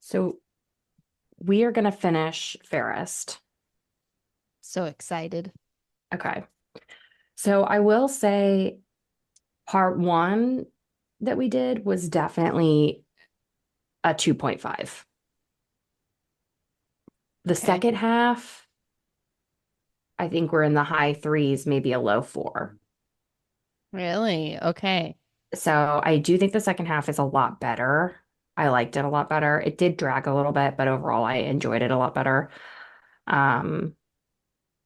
So we are going to finish Fairest. So excited. Okay. So I will say part one that we did was definitely a 2.5. The Okay. second half, I think we're in the high threes, maybe a low four. Really? Okay. So I do think the second half is a lot better. I liked it a lot better. It did drag a little bit, but overall I enjoyed it a lot better. Um,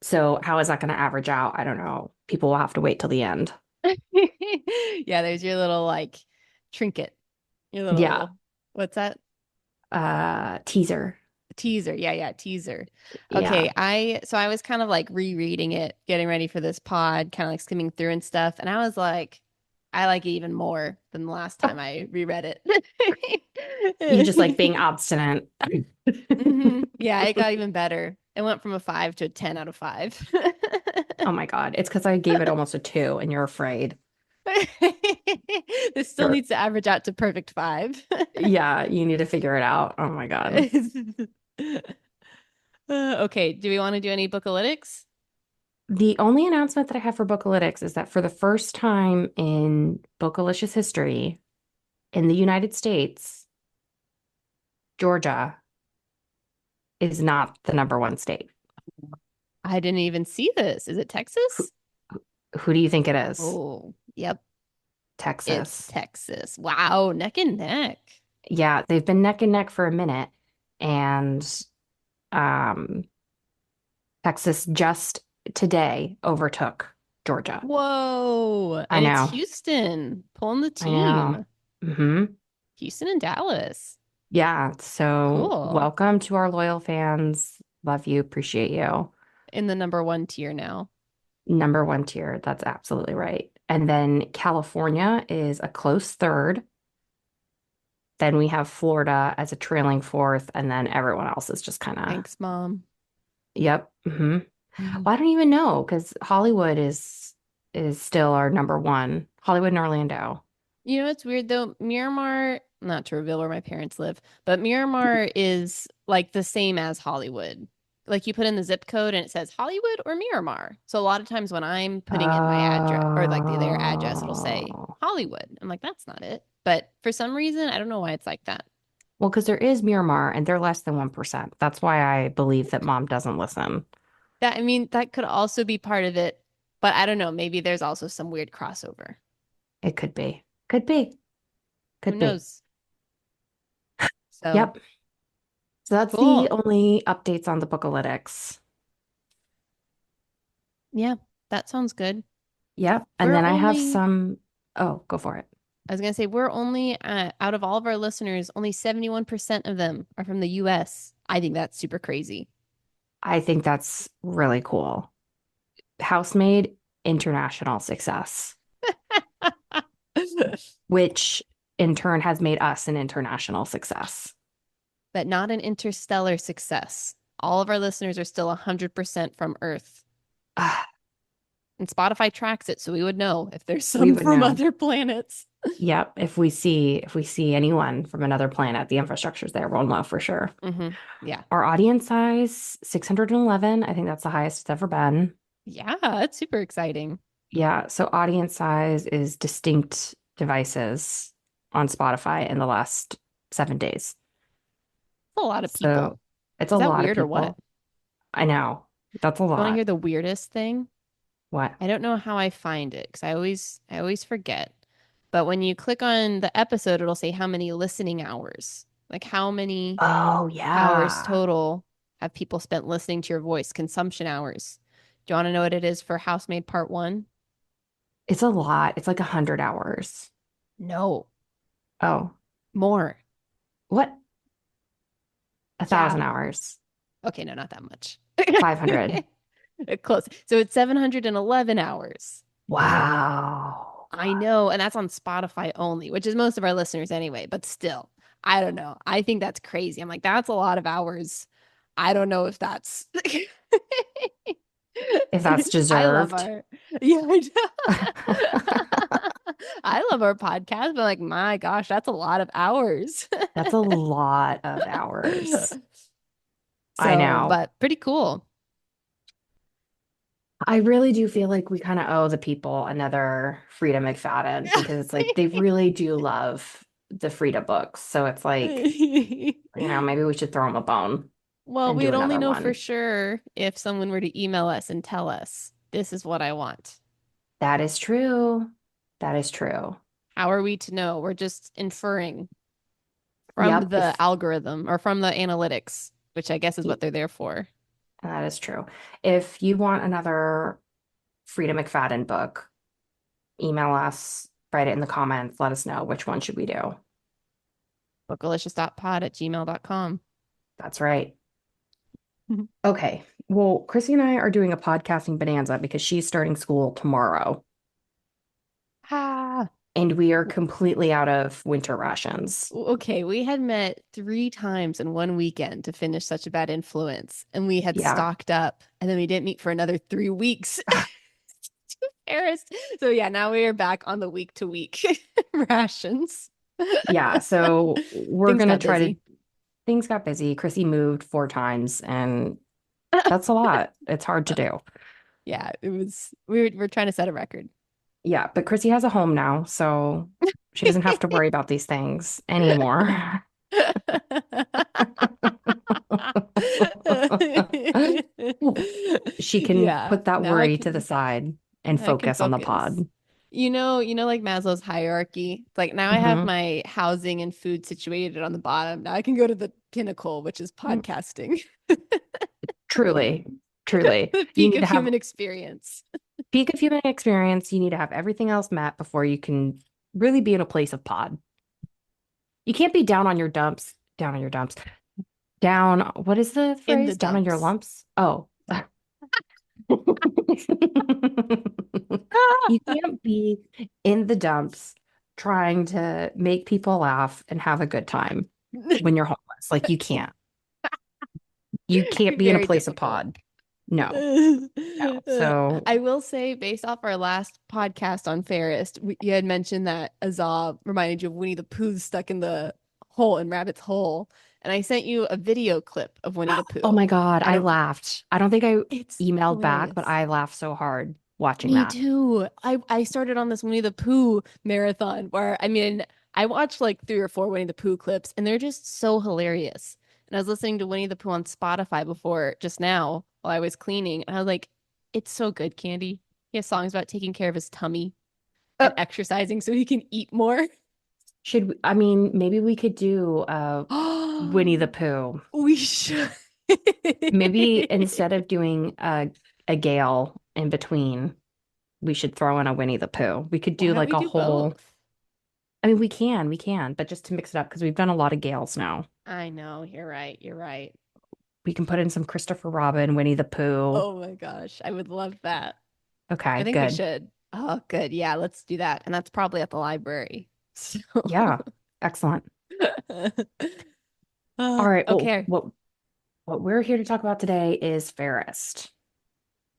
so how is that going to average out? I don't know. People will have to wait till the end. Yeah, there's your little like trinket. Your Yeah. little, what's that? Teaser. Teaser. Yeah, yeah, teaser. Yeah. Okay, I was kind of like rereading it, getting ready for this pod, kind of like skimming through and stuff, and I was like, I like it even more than the last time I reread You just like it. being obstinate. Yeah, it got even better. It went from a 5 to a 10 out of 5. Oh my God. It's because I gave it almost a two and you're afraid. This still Sure. needs to average out to perfect 5. Yeah, you need to figure it out. Oh my God. Okay, do we want to do any bookalytics? The only announcement that I have for Bookalytics is that for the first time in Bookalicious history in the United States, Georgia is not the number one state. I didn't even see this. Is it Who, Texas? who do you think it is? Oh, yep, it's Texas. Texas. Wow, neck and neck. Yeah, they've been neck and neck for a minute. And um, Texas just today overtook Georgia. Whoa, I and it's know. Houston pulling the I know. team. Hmm. Houston and Dallas. Yeah. So Cool. welcome to our loyal fans. Love you. Appreciate you. In the number one tier now. Number one tier. That's absolutely right. And then California is a close third. Then we have Florida as a trailing fourth. And then everyone else is just kind of, Thanks, Mom. yep. Well, I don't even know because Hollywood is still our number one. Hollywood and Orlando. You know what's weird though? Miramar, not to reveal where my parents live, but Miramar is like the same as Hollywood. Like you put in the zip code and it says Hollywood or Miramar. So a lot of times when I'm putting in my address or like their address, it'll say Oh. Hollywood. I'm like, that's not it. But for some reason, I don't know why it's like that. Well, because there is Miramar and they're less than 1%. That's why I believe that mom doesn't listen. That I mean, that could also be part of it, but I don't know. Maybe there's also some weird crossover. It could be. Could be. Who Could be. knows? So Yep. So that's the cool. only updates on the Bookalytics. Yeah, that sounds good. Yep. And We're then I have only some. Oh, go for it. I was gonna say we're only out of all of our listeners, only 71% of them are from the US. I think that's super crazy. I think that's really cool. Housemaid international success, which in turn has made us an international success. But not an interstellar success. All of our listeners are still 100% from Earth. Ah, And Spotify tracks it, so we would know if there's we some would from know. other planets. Yep. If we see anyone from another planet, the infrastructure's there. We'll know for sure. Yeah. Our audience size, 611. I think that's the highest it's ever been. Yeah, it's super exciting. Yeah. So audience size is distinct devices on Spotify in the last 7 days. That's a lot of So people. it's a Is that lot of weird or what? people. I know. That's a You want to lot. hear the weirdest thing? What? I don't know how I find it because I always forget. But when you click on the episode, it'll say how many listening hours, like how many Oh, hours yeah. total have people spent listening to your voice, consumption hours. Do you want to know what it is for Housemaid Part One? It's a lot. It's like 100 hours. No, Oh, more. what? A Yeah. thousand hours. Okay, no, not that much. 500. Close. So it's 711 hours. Wow. I know, and that's on Spotify only, which is most of our listeners anyway, but still, I don't know. I think that's crazy. I'm like, that's a lot of hours. I don't know if that's If that's I love deserved. our yeah, I love our podcast, but like, my gosh, that's a lot of hours. That's a lot of hours. I So, know. but pretty cool. I really do feel like we kind of owe the people another Frida McFadden because it's like they really do love the Frida books. So it's like, maybe we should throw them a bone Well, and do we'd only another know for one. sure if someone were to email us and tell us, this is what I want. That is true. That is true. How are we to know? We're just inferring from Yep, the if algorithm or from the analytics, which I guess is what they're there for. that is true. If you want another Frida McFadden book, email us, write it in the comments, let us know which one should we do. Bookalicious.pod@gmail.com. That's right. Okay. Well, Chrissy and I are doing a podcasting bonanza because she's starting school tomorrow, Ah, and we are completely out of winter rations. okay. We had met 3 times in one weekend to finish Such a Bad Influence, and we had Yeah. stocked up, and then we didn't meet for another 3 weeks. Fairest. So yeah, now we are back on the week to week rations. Yeah. So we're Things gonna got try to, busy. things got busy. Chrissy moved 4 times, and that's a lot. It's hard to do. Yeah, it was we're trying to set a record. Yeah, but Chrissy has a home now, so she doesn't have to worry about these things anymore. She can Yeah, put that now I worry to the can side and I can focus on the focus. pod. Like Maslow's hierarchy. It's like now I have Hmm. my housing and food situated on the bottom. Now I can go to the pinnacle, which is podcasting. Truly, truly. The You peak need of to have human experience. peak of human experience. You need to have everything else met before you can really be in a place of pod. You can't be down on your dumps, down. What is the In the phrase? Down on your dumps. lumps? Oh. You can't be in the dumps trying to make people laugh and have a good time when you're homeless. Like you can't. You can't be in a Very place of difficult. pod. No, no. So I will say, based off our last podcast on Fairest, you had mentioned that Azab reminded you of Winnie the Pooh stuck in the hole in Rabbit's hole. And I sent you a video clip of Winnie the oh Pooh. my God, I I don't, laughed. I don't think I it's emailed back, but hilarious. I laughed so hard watching Me that. too. I started on this Winnie the Pooh marathon where I mean I watched like 3 or 4 Winnie the Pooh clips and they're just so hilarious. And I was listening to Winnie the Pooh on Spotify before just now while I was cleaning, and I was like, it's so good, Candy. He has songs about taking care of his tummy Uh, and exercising so he can eat more. I mean, maybe we could do Winnie the Pooh. We should. Maybe instead of doing a Gale in between, we should throw in a Winnie the Pooh. We could Why do don't like we a do whole, both? I mean, we can, but just to mix it up because we've done a lot of Gales now. I know, you're right. You're right. We can put in some Christopher Robin, Winnie the Pooh. Oh my gosh, I would love that. I Okay, think we good. should. Oh, good. Yeah, let's do that. And that's probably at the library. So, Yeah, excellent. All uh, right. Well, okay, what we're here to talk about today is Fairest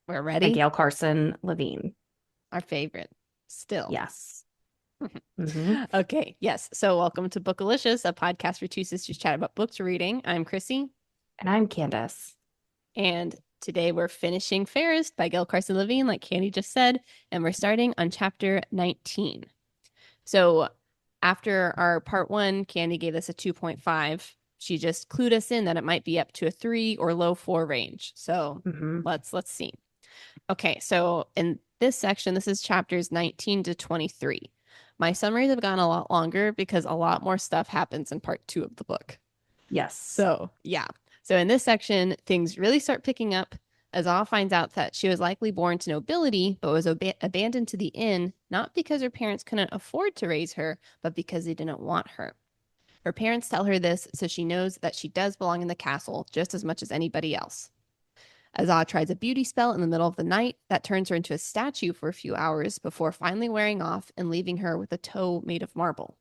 we're by ready. Gail Carson Levine. Our favorite still. Yes. Hmm. Okay, yes. So, welcome to Bookalicious, a podcast where two sisters chat about books we're reading. I'm Chrissy, And I'm Candice. and today we're finishing Fairest by Gail Carson Levine, like Candy just said, and we're starting on chapter 19. So after our part one, Candy gave us a 2.5. She just clued us in that it might be up to a 3 or low 4 range. So Hmm. let's see. Okay, so in this section, this is chapters 19 to 23. My summaries have gone a lot longer because a lot more stuff happens in part 2 of the book. Yes. So, yeah. So in this section, things really start picking up. Azal finds out that she was likely born to nobility, but was abandoned to the inn, not because her parents couldn't afford to raise her, but because they didn't want her. Her parents tell her this so she knows that she does belong in the castle just as much as anybody else. Azal tries a beauty spell in the middle of the night that turns her into a statue for a few hours before finally wearing off and leaving her with a toe made of marble.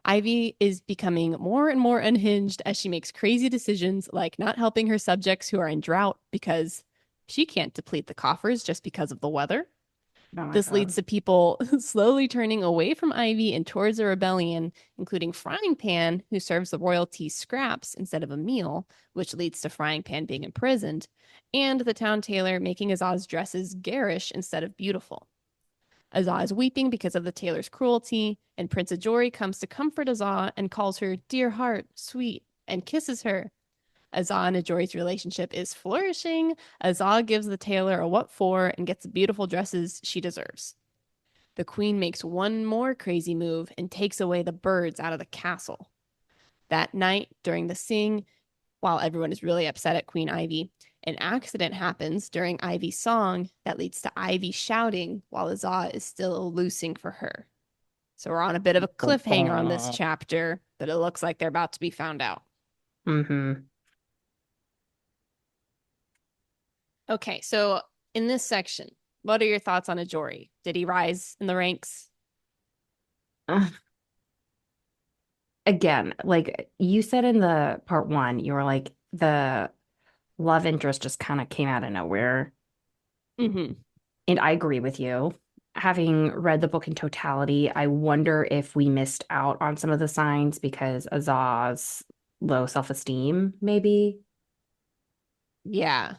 Ivy is becoming more and more unhinged as she makes crazy decisions like not helping her subjects who are in drought because she can't deplete the coffers just because of the weather. Oh my This leads God. to people slowly turning away from Ivy and towards a rebellion, including Frying Pan, who serves the royalty scraps instead of a meal, which leads to Frying Pan being imprisoned, and the town tailor making Azaz's dresses garish instead of beautiful. Azaz is weeping because of the tailor's cruelty, and Prince Ajori comes to comfort Azaz and calls her dear heart, sweet, and kisses her. Azaz and Ajori's relationship is flourishing. Azaz gives the tailor a what for and gets the beautiful dresses she deserves. The queen makes one more crazy move and takes away the birds out of the castle. That night, during the sing, while everyone is really upset at Queen Ivy, an accident happens during Ivy's song that leads to Ivy shouting while Azaz is still loosing for her. So we're on a bit of a cliffhanger on this chapter, but it looks like they're about to be found out. Mm-hmm. Okay, so in this section, what are your thoughts on Ajori? Did he rise in the ranks? Again, like you said in the part one, you were like the love interest just kind of came out of nowhere. Mm-hmm. And I agree with you. Having read the book in totality, I wonder if we missed out on some of the signs because Azaz's low self-esteem, maybe, Yeah.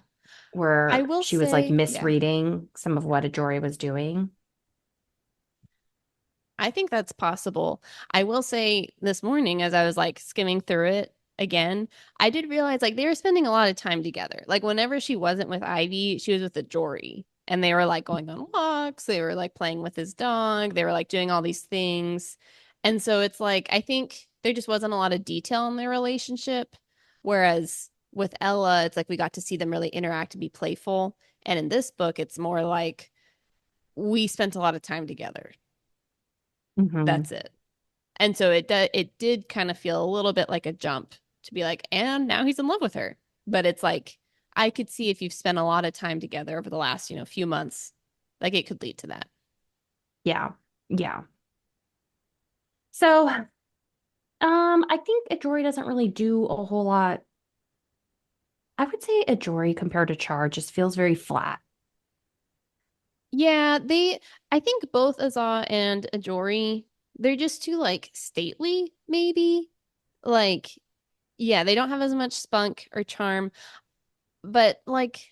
I where will she was like say, yeah, misreading some of what Ajori was doing. I think that's possible. I will say this morning, as I was like skimming through it again, I did realize like they were spending a lot of time together. Like whenever she wasn't with Ivy, she was with the Jory. And they were like going on walks, they were like playing with his dog, they were like doing all these things. And so it's like, I think there just wasn't a lot of detail in their relationship. Whereas with Ella, it's like we got to see them really interact and be playful. And in this book, it's more like we spent a lot of time together. Hmm. That's it. And so it did kind of feel a little bit like a jump to be like, and now he's in love with her. But it's like I could see if you've spent a lot of time together over the last, few months, like it could lead to that. Yeah. Yeah. So, I think Ajori doesn't really do a whole lot. I would say Ajori compared to Char just feels very flat. Yeah, I think both Azah and Ajori, they're just too like stately, maybe. Like, yeah, they don't have as much spunk or charm, but like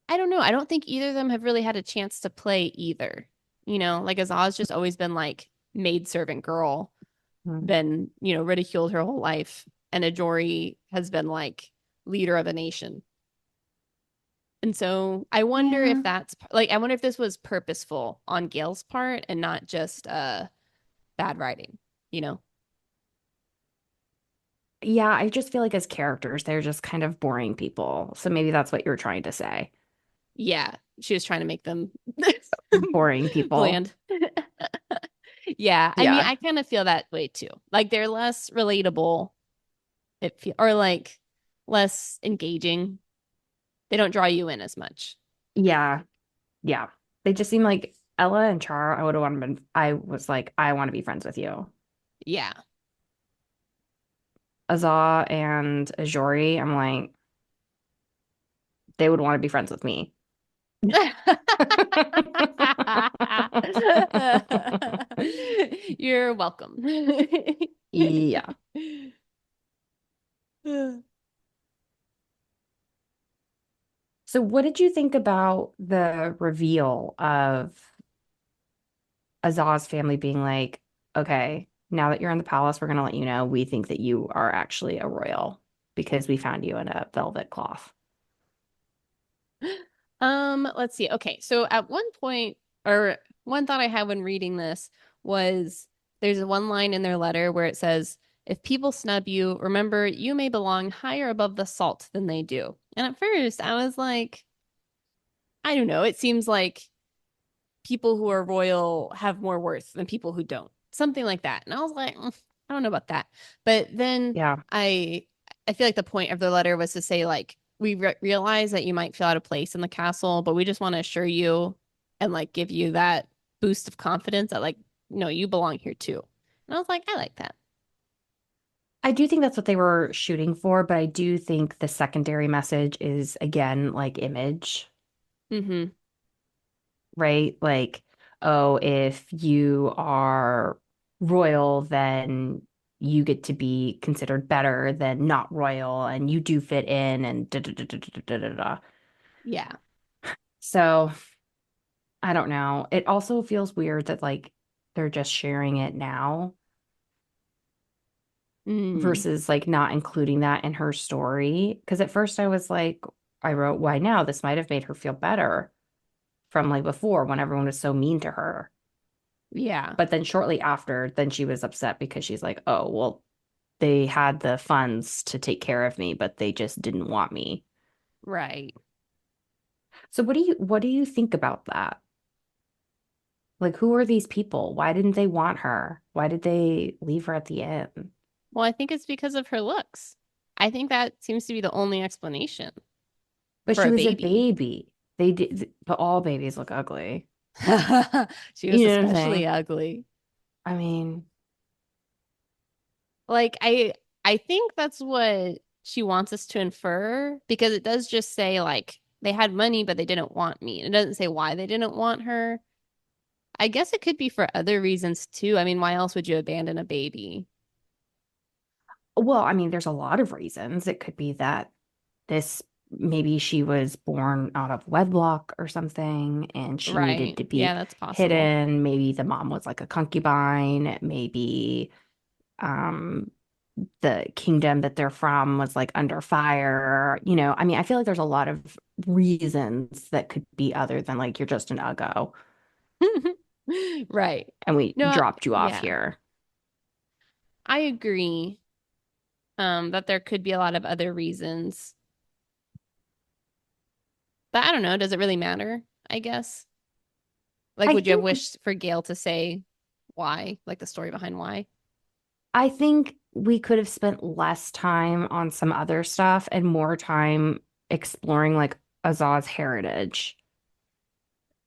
I don't know. I don't think either of them have really had a chance to play either. Like Azah's just always been like maidservant girl, Mm. been, ridiculed her whole life. And Ajori has been like leader of a nation. And so I wonder Yeah. if that's like, I wonder if this was purposeful on Gail's part and not just bad writing, you know? Yeah, I just feel like as characters, they're just kind of boring people. So maybe that's what you're trying to say. Yeah, she was trying to make them Boring people. bland. Yeah, I mean, Yeah. I kind of feel that way too. Like they're less relatable, or like less engaging. They don't draw you in as much. Yeah. Yeah. They just seem like Ella and Char, I would have wanted been, I was like, I want to be friends with you. Yeah. Azah and Ajori, I'm like, they would want to be friends with me. You're welcome. Yeah. So what did you think about the reveal of Azaz's family being like, okay, now that you're in the palace, we're going to let you know we think that you are actually a royal because we found you in a velvet cloth. Let's see. Okay, so at one point, or one thought I had when reading this was there's one line in their letter where it says, if people snub you, remember you may belong higher above the salt than they do. And at first I was like, I don't know, it seems like people who are royal have more worth than people who don't. Something like that. And I was like, I don't know about that. But then Yeah. I I feel like the point of the letter was to say like we realize that you might feel out of place in the castle, but we just want to assure you and like give you that boost of confidence that like no, you belong here too. And I was like, I like that. I do think that's what they were shooting for, but I do think the secondary message is again like image, Mm-hmm. right? Like, oh, if you are royal, then you get to be considered better than not royal and you do fit in and da da da da da da da da. Yeah. So I don't know. It also feels weird that like they're just sharing it now Mm, versus like not including that in her story. Because at first I was like, I wrote, why now? This might have made her feel better from like before when everyone was so mean to her. yeah. But then shortly after, then she was upset because she's like, oh, well, they had the funds to take care of me, but they just didn't want me. Right. So what do you think about that? Like, who are these people? Why didn't they want her? Why did they leave her at the end? Well, I think it's because of her looks. I think that seems to be the only explanation But for she a was a baby. baby. They did, but all babies look ugly. She was You know what I'm especially saying? ugly. I mean, Like I think that's what she wants us to infer because it does just say like they had money but they didn't want me. It doesn't say why they didn't want her. I guess it could be for other reasons too. I mean, why else would you abandon a baby? well, I mean, there's a lot of reasons. It could be that this maybe she was born out of wedlock or something and she needed Right. to Yeah, be that's possible. hidden. Maybe the mom was like a concubine. Maybe um the kingdom that they're from was like under fire. I mean, I feel like there's a lot of reasons that could be other than like you're just an uggo Right. and we No, dropped you off yeah. here. I agree that there could be a lot of other reasons. But I don't know, does it really matter? I guess. Like, I would you have think wished for Gail to say why, like the story behind why? I think we could have spent less time on some other stuff and more time exploring like Azaz's heritage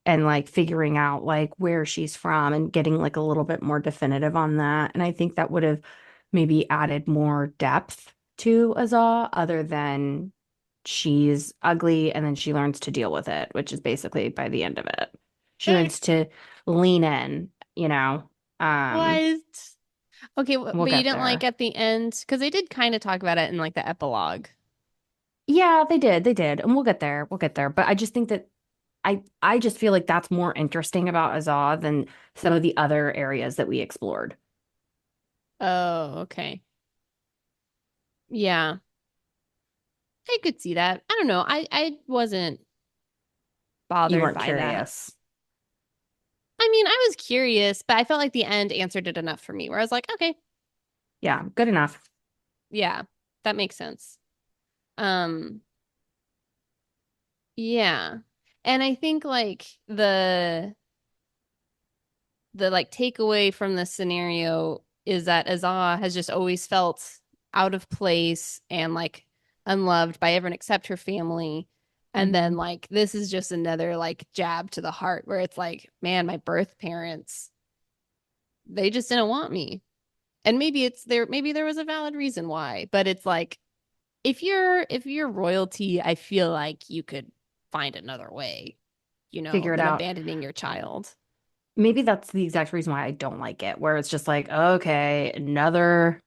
and like figuring out like where she's from and getting like a little bit more definitive on that. And I think that would have maybe added more depth to Azaz other than she's ugly and then she learns to deal with it, which is basically by the end of it. She Eh, learns to lean in, you know. Um, what? Okay, we'll but you get didn't like there. at the end because they did kind of talk about it in like the epilogue. Yeah, they did. They did. And we'll get there. We'll get there. But I just think that I just feel like that's more interesting about Azad than some of the other areas that we explored. Oh, okay. Yeah, I could see that. I don't know. I wasn't You bothered weren't by that. curious. I mean, I was curious, but I felt like the end answered it enough for me where I was like, okay, Yeah, good enough. yeah, that makes sense. Um, yeah. And I think like the like takeaway from this scenario is that Azah has just always felt out of place and like unloved by everyone except her family. And then Hmm. like this is just another like jab to the heart where it's like, man, my birth parents, they just didn't want me. And maybe there was a valid reason why, but it's like if you're royalty, I feel like you could find another way, Figure it than out. abandoning your child. Maybe that's the exact reason why I don't like it, where it's just like, okay, another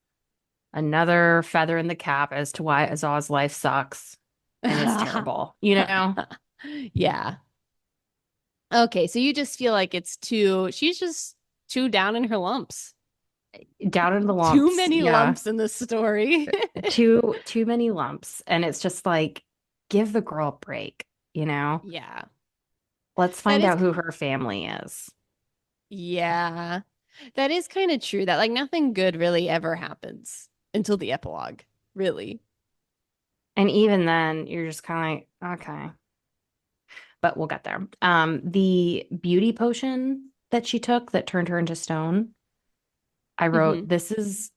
feather in the cap as to why Azaz's life sucks and it's terrible, Yeah. Okay, so you just feel like she's just too down in her lumps. Down in the Too lumps. many Yeah. lumps in this story. Too many lumps. And it's just like, give the girl a break, you know? Yeah. Let's That find is out who her family is. yeah. That is kind of true that like nothing good really ever happens until the epilogue, really. And even then, you're just kind of like, okay, but we'll get there. The beauty potion that she took that turned her into stone, I wrote, Hmm. this is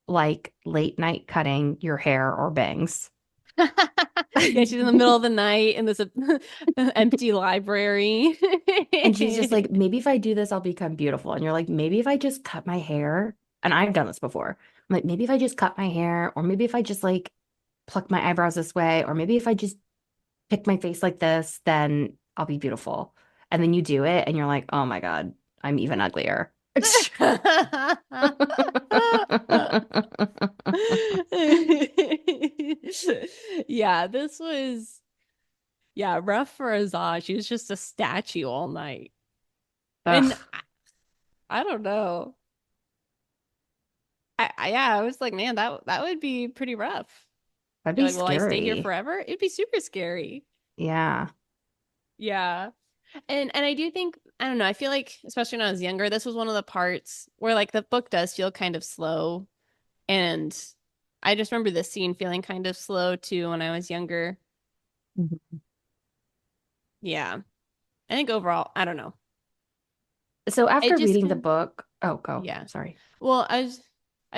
like late night cutting your hair or bangs. Yeah, she's in the middle of the night in this empty library. And she's just like, maybe if I do this, I'll become beautiful. And you're like, maybe if I just cut my hair, and I've done this before. I'm like, maybe if I just cut my hair, or maybe if I just like pluck my eyebrows this way, or maybe if I just pick my face like this, then I'll be beautiful. And then you do it and you're like, oh my God, I'm even uglier. Yeah, this was rough for Azaz. She was just a statue all night. And Ugh, I don't know. I was like, man, that would be pretty rough. that'd You're be like, will I stay here scary. forever? It'd be super scary. Yeah. Yeah. And I do think, I don't know, I feel like especially when I was younger, this was one of the parts where like the book does feel kind of slow. And I just remember this scene feeling kind of slow too when I was younger. Mhm. Yeah. I think overall, I don't know. So It after just reading the kind of, book, oh, go. yeah. Sorry. Well, I was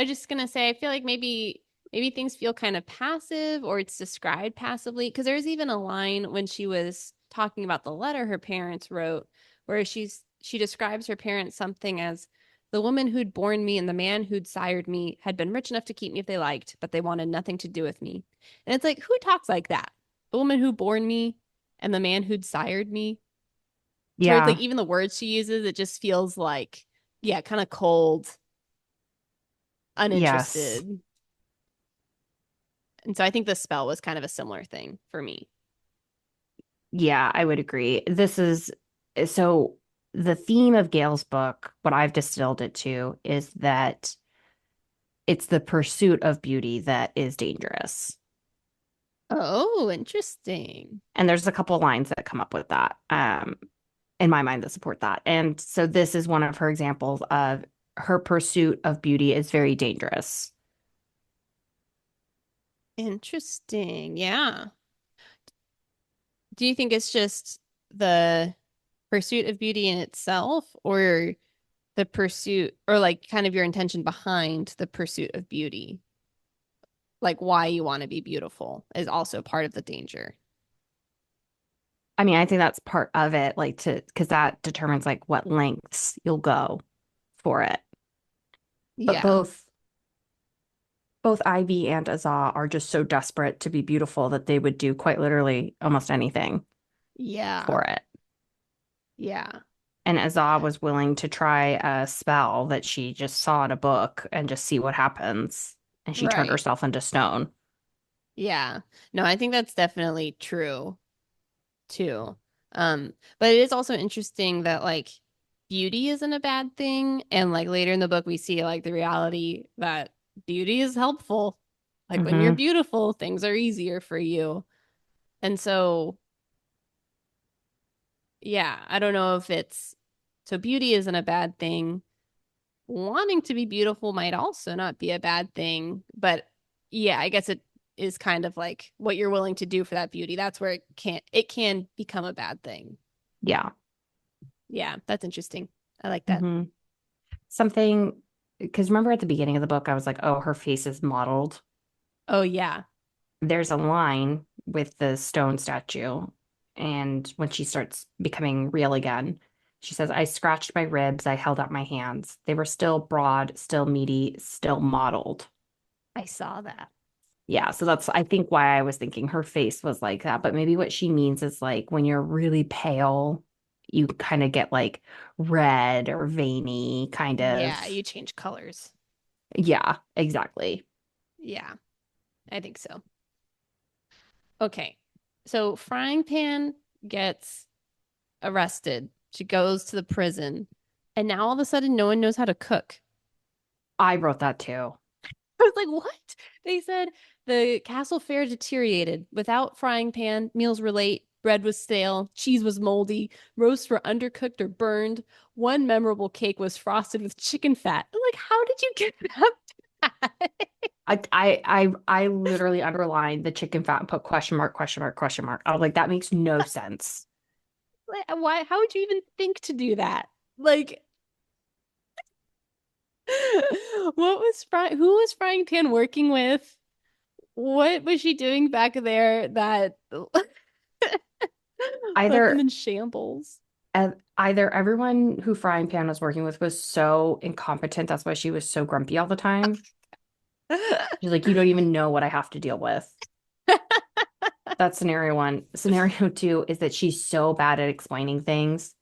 just gonna say I feel like maybe things feel kind of passive or it's described passively because there's even a line when she was talking about the letter her parents wrote where she describes her parents something as the woman who'd borne me and the man who'd sired me had been rich enough to keep me if they liked, but they wanted nothing to do with me. And it's like, who talks like that? The woman who borne me and the man who'd sired me. To where like Yeah. even the words she uses, it just feels like, yeah, kind of cold, Yes. uninterested. And so I think the spell was kind of a similar thing for me. Yeah, I would agree. This is so the theme of Gail's book, what I've distilled it to is that it's the pursuit of beauty that is dangerous. Oh, interesting. And there's a couple lines that come up with that, in my mind that support that. And so this is one of her examples of her pursuit of beauty is very dangerous. Interesting. Yeah. Do you think it's just the pursuit of beauty in itself or the pursuit or like kind of your intention behind the pursuit of beauty? Like why you want to be beautiful is also part of the danger. I mean, I think that's part of it, like to because that determines like what lengths you'll go for it. But Yeah. both Ivy and Azah are just so desperate to be beautiful that they would do quite literally almost anything Yeah. for it. Yeah. And Azah was willing to try a spell that she just saw in a book and just see what happens. And she turned Right. herself into stone. Yeah. No, I think that's definitely true too. But it is also interesting that like beauty isn't a bad thing. And like later in the book, we see like the reality that beauty is helpful. Like when you're Hmm. beautiful, things are easier for you. And so, yeah, I don't know if it's so beauty isn't a bad thing. Wanting to be beautiful might also not be a bad thing. But yeah, I guess it is kind of like what you're willing to do for that beauty. That's where it can become a bad thing. Yeah. Yeah, that's interesting. I like that. Hmm. Something, because remember at the beginning of the book, I was like, oh, her face is modeled. Oh yeah, There's a line with the stone statue. And when she starts becoming real again, she says, I scratched my ribs. I held out my hands. They were still broad, still meaty, still modeled. I saw that. Yeah. So that's, I think, why I was thinking her face was like that. But maybe what she means is like when you're really pale, you kind of get like red or veiny, kind Yeah, of. you change colors. Yeah, exactly. Yeah, I think so. Okay. So Frying Pan gets arrested. She goes to the prison. And now all of a sudden no one knows how to cook. I wrote that too. I was like, what? They said the castle fare deteriorated. Without Frying Pan, meals were late, bread was stale, cheese was moldy, roasts were undercooked or burned. One memorable cake was frosted with chicken fat. I'm like, how did you get up to that? I literally underlined the chicken fat and put question mark, question mark, question mark. I was like, that makes no sense. Like, why? How would you even think to do that? Like, what was Who was Frying Pan working with? What was she doing back there that left them Either in shambles? either everyone who Frying Pan was working with was so incompetent, that's why she was so grumpy all the time. She's like, you don't even know what I have to deal with. That's scenario one. Scenario two is that she's so bad at explaining things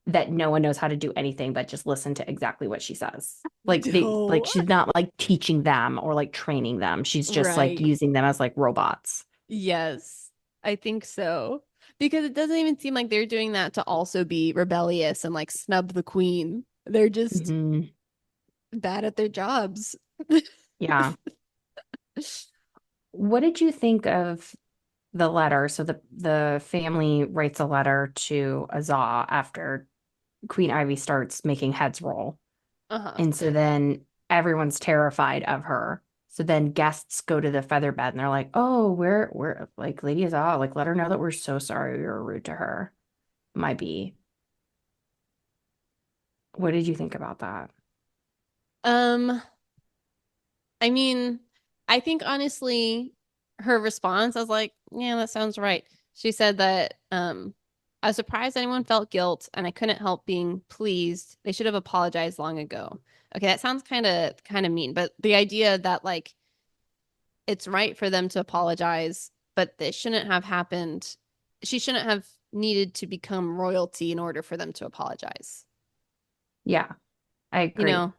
that no one knows how to do anything but just listen to exactly what she says. Like No. she's not like teaching them or like training them. She's just like Right. using them as like robots. Yes, I think so. Because it doesn't even seem like they're doing that to also be rebellious and like snub the queen. They're just Hmm. bad at their jobs. Yeah. What did you think of the letter? So the family writes a letter to Azah after Queen Ivy starts making heads roll. Uh-huh. And so then everyone's terrified of her. So then guests go to the feather bed and they're like, "Oh, we're like Lady Azah, like let her know that we're so sorry we were rude to her." Might be. What did you think about that? Um, I mean, I think honestly, her response, I was like, yeah, that sounds right. She said that I was surprised anyone felt guilt and I couldn't help being pleased. They should have apologized long ago. Okay, that sounds kind of mean, but the idea that like it's right for them to apologize, but this shouldn't have happened. She shouldn't have needed to become royalty in order for them to apologize. Yeah, I You agree. know?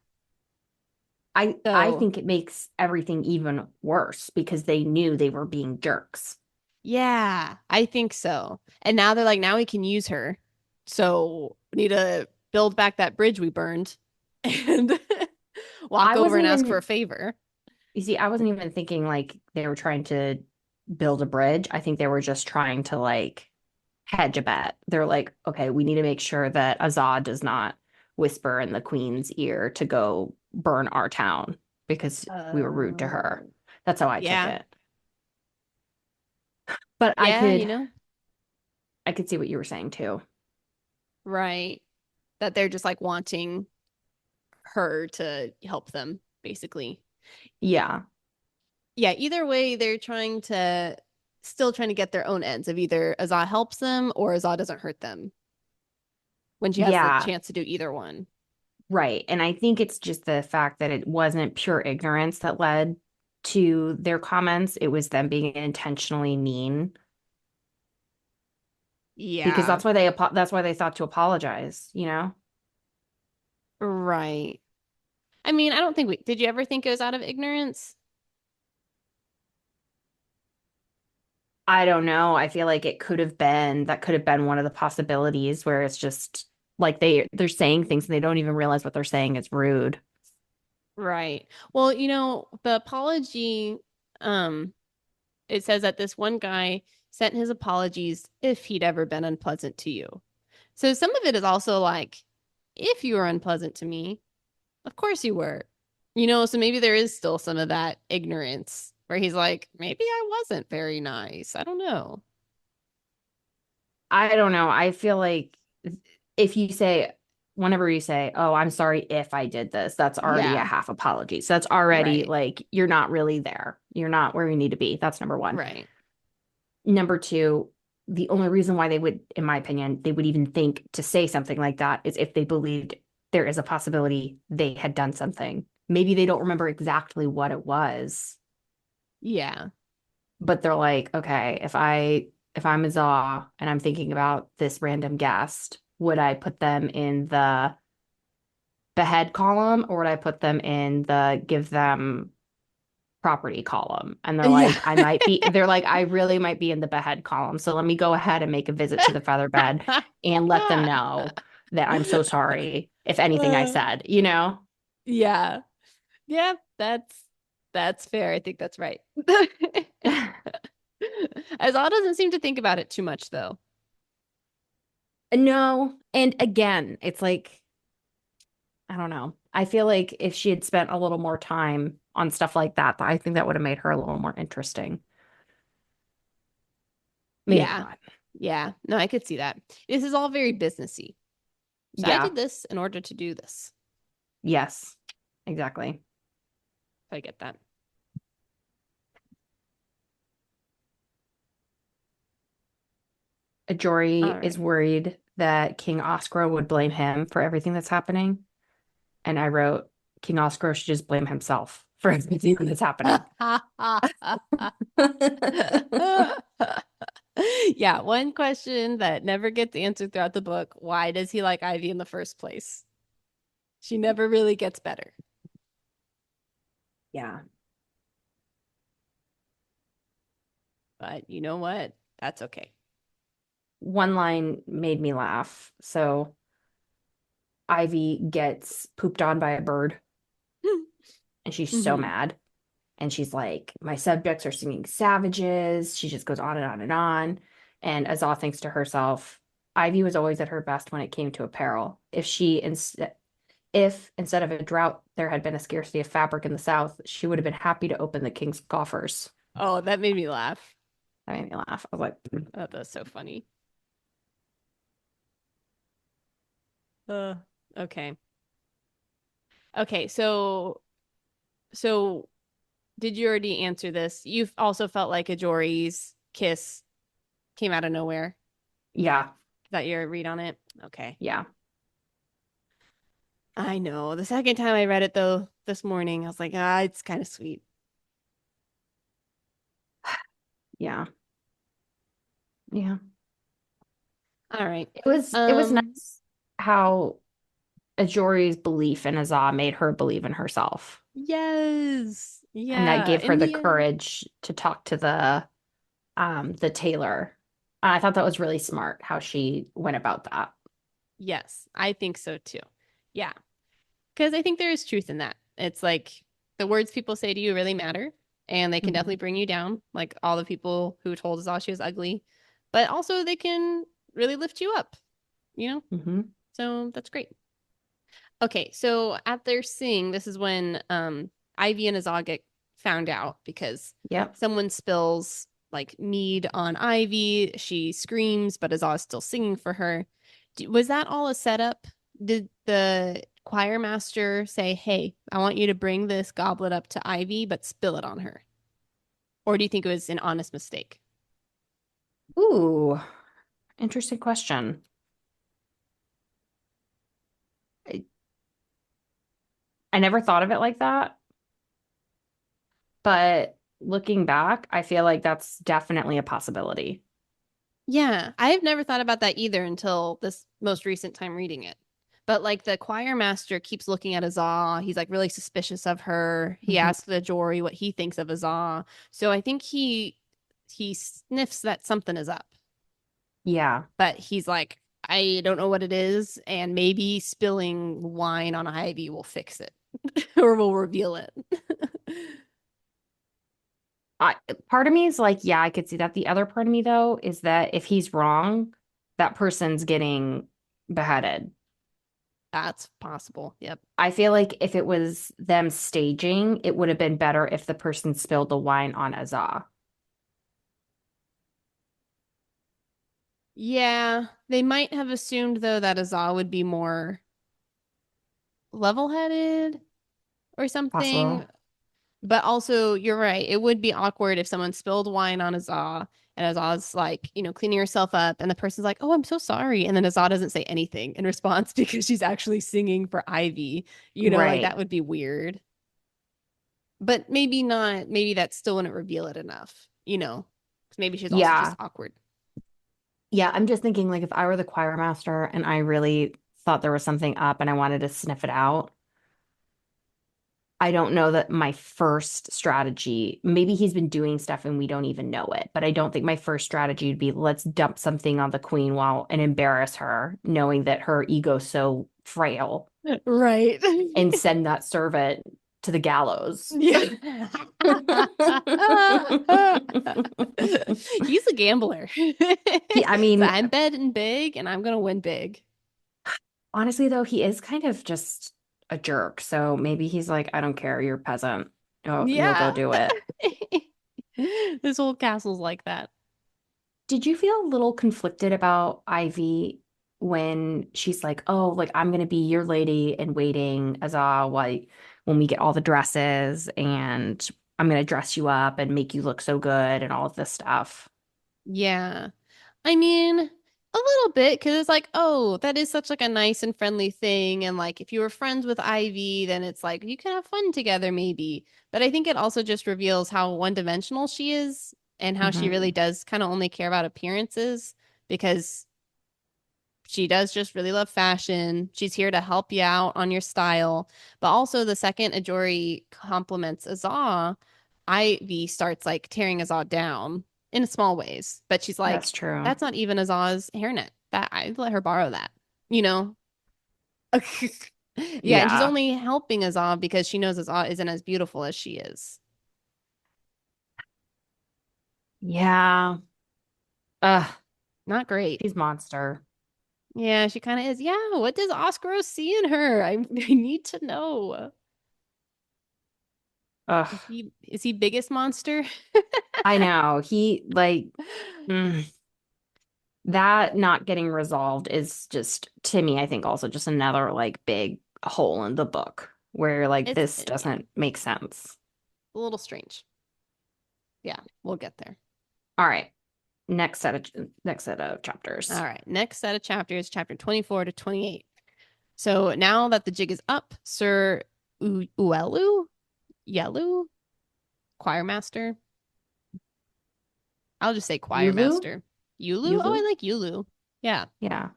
I So, think it makes everything even worse because they knew they were being jerks. yeah, I think so. And now they're like, now we can use her. So, we need to build back that bridge we burned and walk I over wasn't and ask for a even, favor. you see, I wasn't even thinking like they were trying to build a bridge. I think they were just trying to like hedge a bet. They're like, okay, we need to make sure that Azad does not whisper in the queen's ear to go burn our town because we were rude to her. Oh, That's how I took yeah. it. But Yeah, you know? I could see what you were saying too. Right. That they're just like wanting her to help them, basically. Yeah. Yeah, either way, they're trying to still trying to get their own ends of either Azah helps them or Azah doesn't hurt them when she has the Yeah. chance to do either one. Right. And I think it's just the fact that it wasn't pure ignorance that led to their comments. It was them being intentionally mean because Yeah, that's why they thought to apologize, you know? right. I mean, I don't think we did you ever think it was out of ignorance? I don't know. I feel like that could have been one of the possibilities where it's just like they're saying things and they don't even realize what they're saying is rude. Right. Well, the apology, um, it says that this one guy sent his apologies if he'd ever been unpleasant to you. So some of it is also like, if you were unpleasant to me, of course you were. So maybe there is still some of that ignorance where he's like, maybe I wasn't very nice. I don't know. I don't know. I feel like if you say, whenever you say, "Oh, I'm sorry if I did this," that's already a Yeah, half apology. So that's already right, like you're not really there. You're not where you need to be. That's number one. right. Number two, the only reason why they would, in my opinion, they would even think to say something like that is if they believed there is a possibility they had done something. Maybe they don't remember exactly what it was, Yeah. but they're like, okay, if I'm a Zaw and I'm thinking about this random guest, would I put them in the behead column or would I put them in the give them property column? And Yeah. they're like, I really might be in the behead column. So let me go ahead and make a visit to the feather bed and let them know that I'm so sorry if anything I Uh, said, you know? yeah. Yeah, that's fair. I think that's right. Azal doesn't seem to think about it too much though. No. And again, it's like, I don't know. I feel like if she had spent a little more time on stuff like that, I think that would have made her a little more interesting. Maybe Yeah. not. Yeah. No, I could see that. This is all very businessy. So I Yeah. did this in order to do this. Yes. Exactly. If I get that. Jory All is right. worried that King Oscar would blame him for everything that's happening. And I wrote, King Oscar should just blame himself for everything that's happening. Yeah, one question that never gets answered throughout the book. Why does he like Ivy in the first place? She never really gets better. Yeah. But you know what? That's okay. One line made me laugh. So Ivy gets pooped on by a bird and she's so Hmm. mad. And she's like, my subjects are singing savages. She just goes on and on and on. And Azal thinks to herself, Ivy was always at her best when it came to apparel. If instead of a drought there had been a scarcity of fabric in the South, she would have been happy to open the king's coffers. Oh, that made me laugh. That made me laugh. I was like, Oh, that's so funny. Uh, okay. Okay, so did you already answer this? You've also felt like Ajori's kiss came out of nowhere. yeah, Is that your read on it? Okay. yeah, I know. The second time I read it though this morning, I was like, ah, it's kind of sweet. yeah, yeah. All right. It was nice how Ajori's belief in Azah made her believe in herself. Yes. And that Yeah. gave her In the the end, courage to talk to the tailor. I thought that was really smart how she went about that. yes, I think so too. Yeah. Because I think there is truth in that. It's like the words people say to you really matter, and they can definitely Mhm. bring you down, like all the people who told us all she was ugly, but also they can really lift you up, you know? Mhm. So that's great. Okay, so at their sing, this is when Ivy and Azog get found out because Yep. someone spills like mead on Ivy. She screams, but Azog is still singing for her. Was that all a setup? Did the choir master say, "Hey, I want you to bring this goblet up to Ivy, but spill it on her"? Or do you think it was an honest mistake? Ooh, interesting question. I, I never thought of it like that, but looking back, I feel like that's definitely a possibility. Yeah, I've never thought about that either until this most recent time reading it. But like the choir master keeps looking at Azah. He's like really suspicious of her. He Mhm. asks the Jory what he thinks of Azah. So I think he sniffs that something is up. Yeah. But he's like, I don't know what it is, and maybe spilling wine on Ivy will fix it or will reveal it. I Part of me is like, yeah, I could see that. The other part of me though is that if he's wrong, that person's getting beheaded. That's possible. Yep. I feel like if it was them staging, it would have been better if the person spilled the wine on Azah. Yeah, they might have assumed though that Azah would be more level-headed or something. Possible. But also, you're right. It would be awkward if someone spilled wine on Azah and Azah's like, cleaning herself up, and the person's like, "Oh, I'm so sorry," and then Azah doesn't say anything in response because she's actually singing for Ivy. Like Right. that would be weird. But maybe not. Maybe that still wouldn't reveal it enough. 'Cause maybe she's also just Yeah. awkward. Yeah. I'm just thinking like if I were the choir master and I really thought there was something up and I wanted to sniff it out, I don't know that my first strategy, maybe he's been doing stuff and we don't even know it, but I don't think my first strategy would be let's dump something on the queen while and embarrass her, knowing that her ego's so frail Right. and send that servant to the gallows. Yeah. He's a gambler. I So mean, I'm betting big and I'm gonna win big. honestly though, he is kind of just a jerk. So maybe he's like, I don't care, you're a peasant. Oh, you'll go Yeah. do it. This whole castle's like that. Did you feel a little conflicted about Ivy when she's like, "Oh, like I'm gonna be your lady in waiting as like when we get all the dresses and I'm gonna dress you up and make you look so good and all of this stuff." Yeah. I mean, a little bit because it's like, oh, that is such like a nice and friendly thing. And like if you were friends with Ivy, then it's like you can have fun together maybe. But I think it also just reveals how one-dimensional she is. and how she really Hmm. does kind of only care about appearances because she does just really love fashion. She's here to help you out on your style. But also, the second Ajori compliments Azah, Ivy starts like tearing Azah down in small ways. But she's That's like, true. that's not even Azah's hairnet. That I'd let her borrow that, you know? Yeah, and she's Yeah. only helping Azah because she knows Azah isn't as beautiful as she is. Yeah. Ugh, Not great. she's monster. Yeah, she kind of is. Yeah, what does Oscar see in her? I need to know. Ugh. Is he biggest monster? I know. He like mm, that not getting resolved is just to me, I think also just another like big hole in the book where like this Yeah, doesn't make sense. a little strange. Yeah, we'll get there. All right. Next set of All chapters. right, next set of chapters, chapter 24 to 28. So now that the jig is up, Sir Uelu, Yelu, choir master. I'll just say choir Yulu? master. Yulu? Oh, Yulu? I like Yulu. Yeah. Yeah.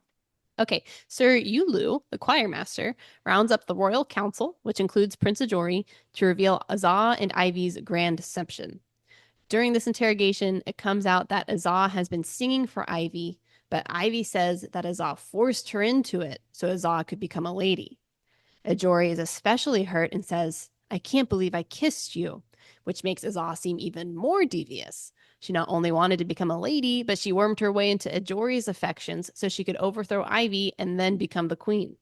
Okay, Sir Yulu, the choir master, rounds up the royal council, which includes Prince Ajori, to reveal Azah and Ivy's grand deception. During this interrogation, it comes out that Azah has been singing for Ivy, but Ivy says that Azah forced her into it so Azah could become a lady. Ajori is especially hurt and says, I can't believe I kissed you, which makes Azah seem even more devious. She not only wanted to become a lady, but she wormed her way into Ajori's affections so she could overthrow Ivy and then become the queen.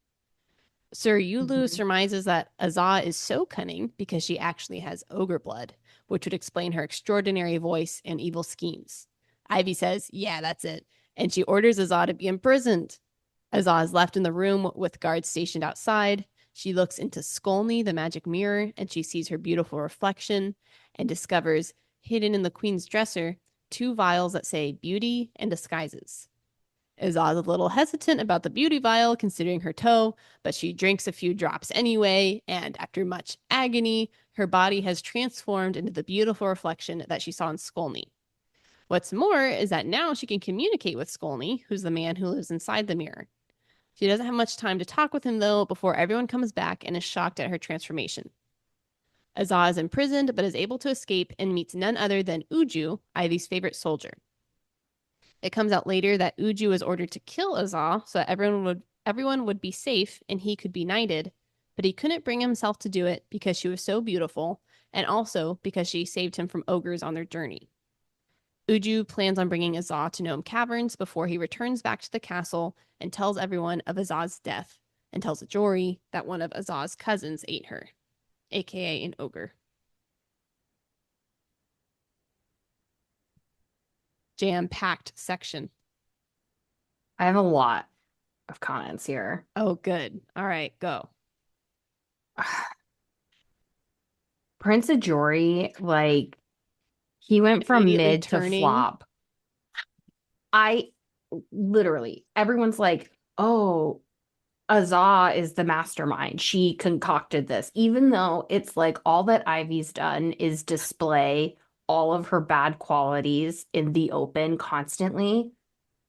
Sir Yulu Mhm. surmises that Azah is so cunning because she actually has ogre blood, which would explain her extraordinary voice and evil schemes. Ivy says, yeah, that's it, and she orders Azah to be imprisoned. Azah is left in the room with guards stationed outside. She looks into Skolny, the magic mirror, and she sees her beautiful reflection and discovers, hidden in the queen's dresser, two vials that say beauty and disguises. Azah's a little hesitant about the beauty vial considering her toe, but she drinks a few drops anyway, and after much agony, her body has transformed into the beautiful reflection that she saw in Skolny. What's more is that now she can communicate with Skolny, who's the man who lives inside the mirror. She doesn't have much time to talk with him, though, before everyone comes back and is shocked at her transformation. Azah is imprisoned, but is able to escape and meets none other than Uju, Ivy's favorite soldier. It comes out later that Uju was ordered to kill Azah so that everyone would be safe and he could be knighted, but he couldn't bring himself to do it because she was so beautiful, and also because she saved him from ogres on their journey. Uju plans on bringing Azah to Gnome Caverns before he returns back to the castle and tells everyone of Azah's death, and tells Ajori that one of Azah's cousins ate her, aka an ogre. Jam-packed section. I have a lot of comments here. Oh, good. All right, go. Prince Ajori, like he went from Immediately mid to turning. flop. I literally, everyone's like, oh, Azah is the mastermind. She concocted this, even though it's like all that Ivy's done is display all of her bad qualities in the open constantly.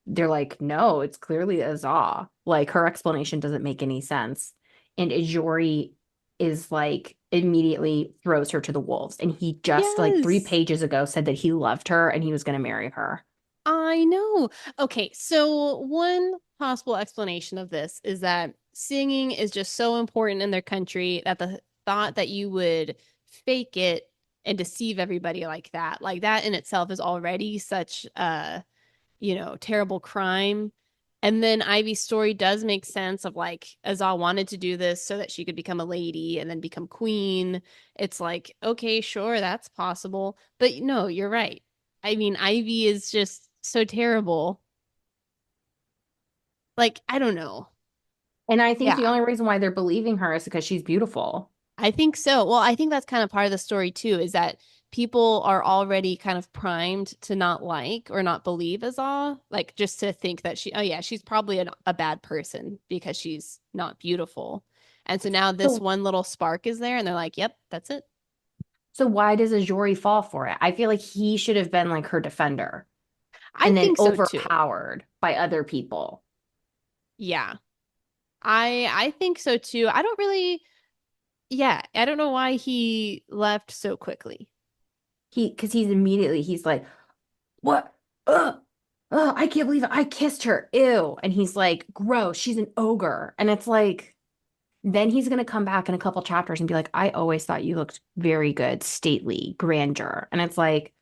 They're like, no, it's clearly Azah. Like her explanation doesn't make any sense. And Ijori is like immediately throws her to the wolves. And he just like three Yes. pages ago said that he loved her and he was going to marry her. I know. Okay, so one possible explanation of this is that singing is just so important in their country that the thought that you would fake it and deceive everybody like that in itself is already such a, terrible crime. And then Ivy's story does make sense of like Azal wanted to do this so that she could become a lady and then become queen. It's like, okay, sure, that's possible. But no, you're right. I mean, Ivy is just so terrible. Like, I don't know. And I think the Yeah, only reason why they're believing her is because she's beautiful. I think so. Well, I think that's kind of part of the story too, is that people are already kind of primed to not like or not believe Azah, like just to think that oh yeah, she's probably a bad person because she's not beautiful. And so now this So one little spark is there, and they're like, yep, that's it. So why does Ajori fall for it? I feel like he should have been like her defender I and then think so too. overpowered by other people. Yeah. I think so too. I don't really, yeah, I don't know why he left so quickly. Because he's like, what? Ugh, ugh, I can't believe it. I kissed her. Ew. And he's like, gross. She's an ogre. And it's like, then he's going to come back in a couple chapters and be like, I always thought you looked very good, stately, grandeur. And it's like,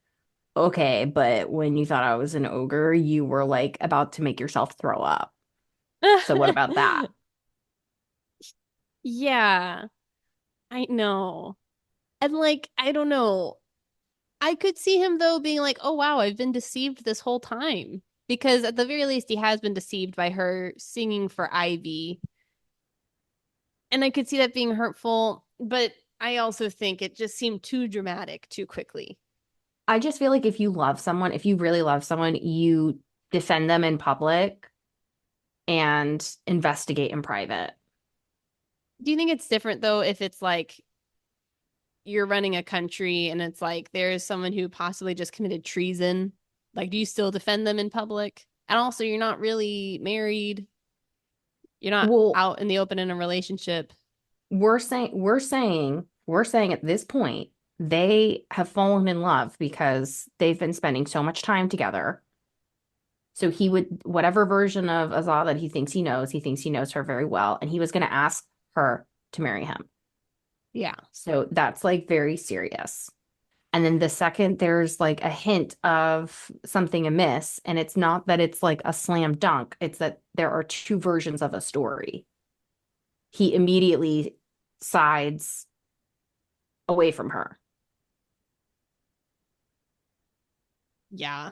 okay, but when you thought I was an ogre, you were like about to make yourself throw up. So what about that? Yeah, I know. And like, I don't know. I could see him though being like, "Oh wow, I've been deceived this whole time." Because at the very least he has been deceived by her singing for Ivy. And I could see that being hurtful, but I also think it just seemed too dramatic too quickly. I just feel like if you love someone, if you really love someone, you defend them in public and investigate in private. Do you think it's different though if it's like you're running a country and it's like there's someone who possibly just committed treason? Like, do you still defend them in public? And also, you're not really married. You're not Well, out in the open in a relationship. we're saying at this point, they have fallen in love because they've been spending so much time together. So he would, whatever version of Azah that he thinks he knows her very well, and he was going to ask her to marry him. Yeah. So that's like very serious. And then the second there's like a hint of something amiss, and it's not that it's like a slam dunk, it's that there are two versions of a story. He immediately sides away from her. Yeah.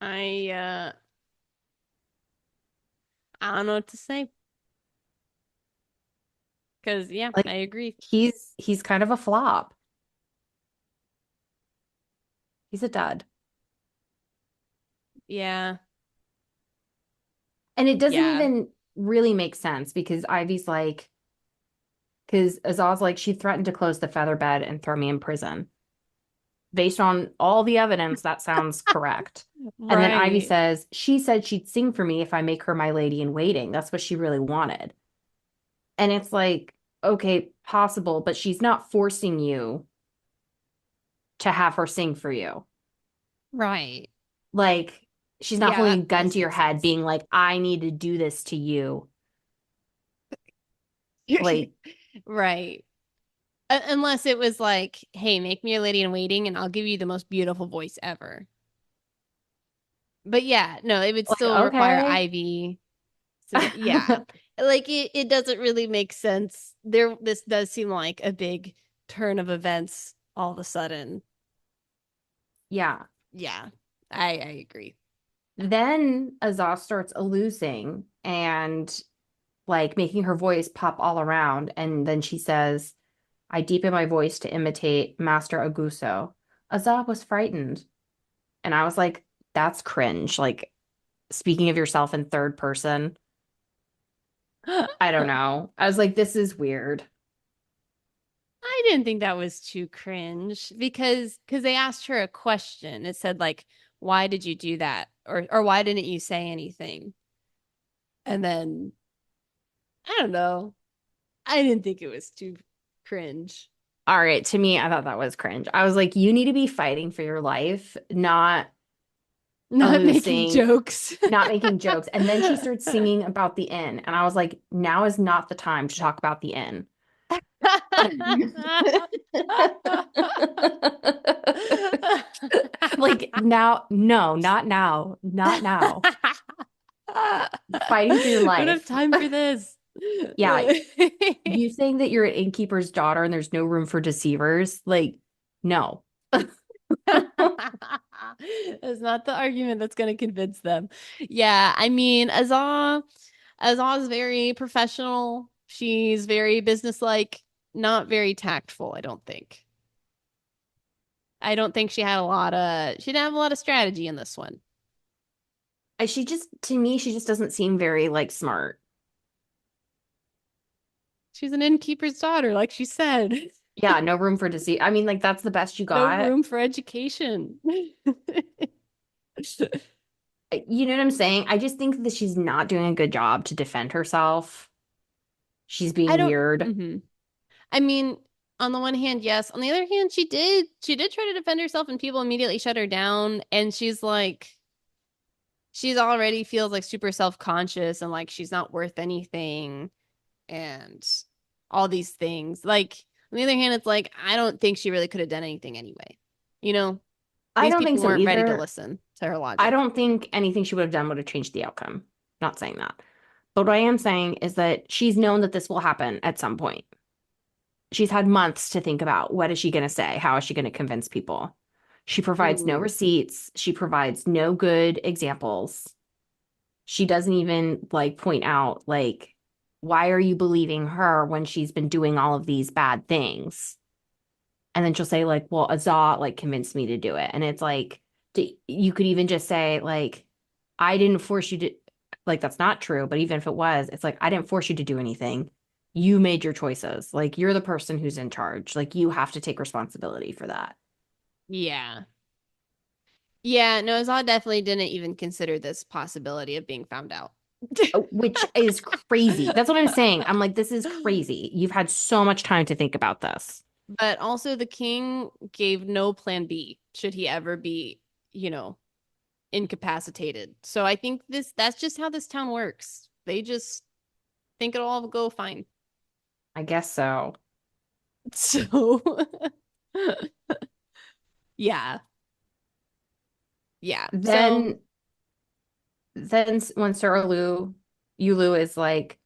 I I don't know what to say. Because yeah, Like I agree. he's kind of a flop. He's a dud. Yeah. And it doesn't Yeah. even really make sense because Ivy's like, because Azaz's like, she threatened to close the feather bed and throw me in prison. Based on all the evidence, that sounds correct. And then Ivy Right. says, she said she'd sing for me if I make her my lady in waiting. That's what she really wanted. And it's like, okay, possible, but she's not forcing you to have her sing for you. Right. Like, she's not Yeah, holding a that gun does to your make head, sense. being like, I need to do this to you. Like, Right. Unless it was like, hey, make me a lady in waiting and I'll give you the most beautiful voice ever. But yeah, no, it would still require okay. Ivy. So yeah. Like it doesn't really make sense. This does seem like a big turn of events all of a sudden. Yeah. Yeah. I agree. Then Azaz starts losing and like making her voice pop all around. And then she says, I deepen my voice to imitate Master Aguso. Azaz was frightened. And I was like, that's cringe. Like, speaking of yourself in third person, I don't know. I was like, this is weird. I didn't think that was too cringe because they asked her a question. It said like, "Why did you do that?" or "Why didn't you say anything?" And then I don't know. I didn't think it was too cringe. All right. To me, I thought that was cringe. I was like, you need to be fighting for your life, not Not making losing, jokes. not making jokes. And then she starts singing about the inn. And I was like, now is not the time to talk about the inn. Like now, no, not now, not now. Fighting for your Don't have life. time for this. Yeah, you saying that you're an innkeeper's daughter and there's no room for deceivers, like, no. It's not the argument that's going to convince them. Yeah, I mean, Azah is very professional. She's very businesslike, not very tactful, I don't think. I don't think she didn't have a lot of strategy in this one. She just, to me, she just doesn't seem very like smart. She's an innkeeper's daughter, like she said. Yeah, no room for deceit. I mean, like that's the best you No got. room for education. You know what I'm saying? I just think that she's not doing a good job to defend herself. She's I being don't. weird. Mhm. I mean, on the one hand, yes. On the other hand, she did try to defend herself, and people immediately shut her down. And she's already feels like super self-conscious and like she's not worth anything and all these things. Like on the other hand, it's like I don't think she really could have done anything anyway. You know, I these don't think people so weren't ready to either. listen to her I logic. don't think anything she would have done would have changed the outcome. Not saying that. But what I am saying is that she's known that this will happen at some point. She's had months to think about what is she going to say? How is she going to convince people? She provides no Mm. receipts. She provides no good examples. She doesn't even like point out like why are you believing her when she's been doing all of these bad things? And then she'll say like, well, Azah like convinced me to do it. And it's like you could even just say like I didn't force you to like that's not true, but even if it was, it's like I didn't force you to do anything. You made your choices. Like you're the person who's in charge. Like you have to take responsibility for that. Yeah. Yeah, no, Zod definitely didn't even consider this possibility of being found out. Which is crazy. That's what I'm saying. I'm like, this is crazy. You've had so much time to think about this. But also the king gave no plan B should he ever be, you know, incapacitated. So I think that's just how this town works. They just think it'll all go fine. I guess so. So yeah. Yeah. So Then when Yulu is like,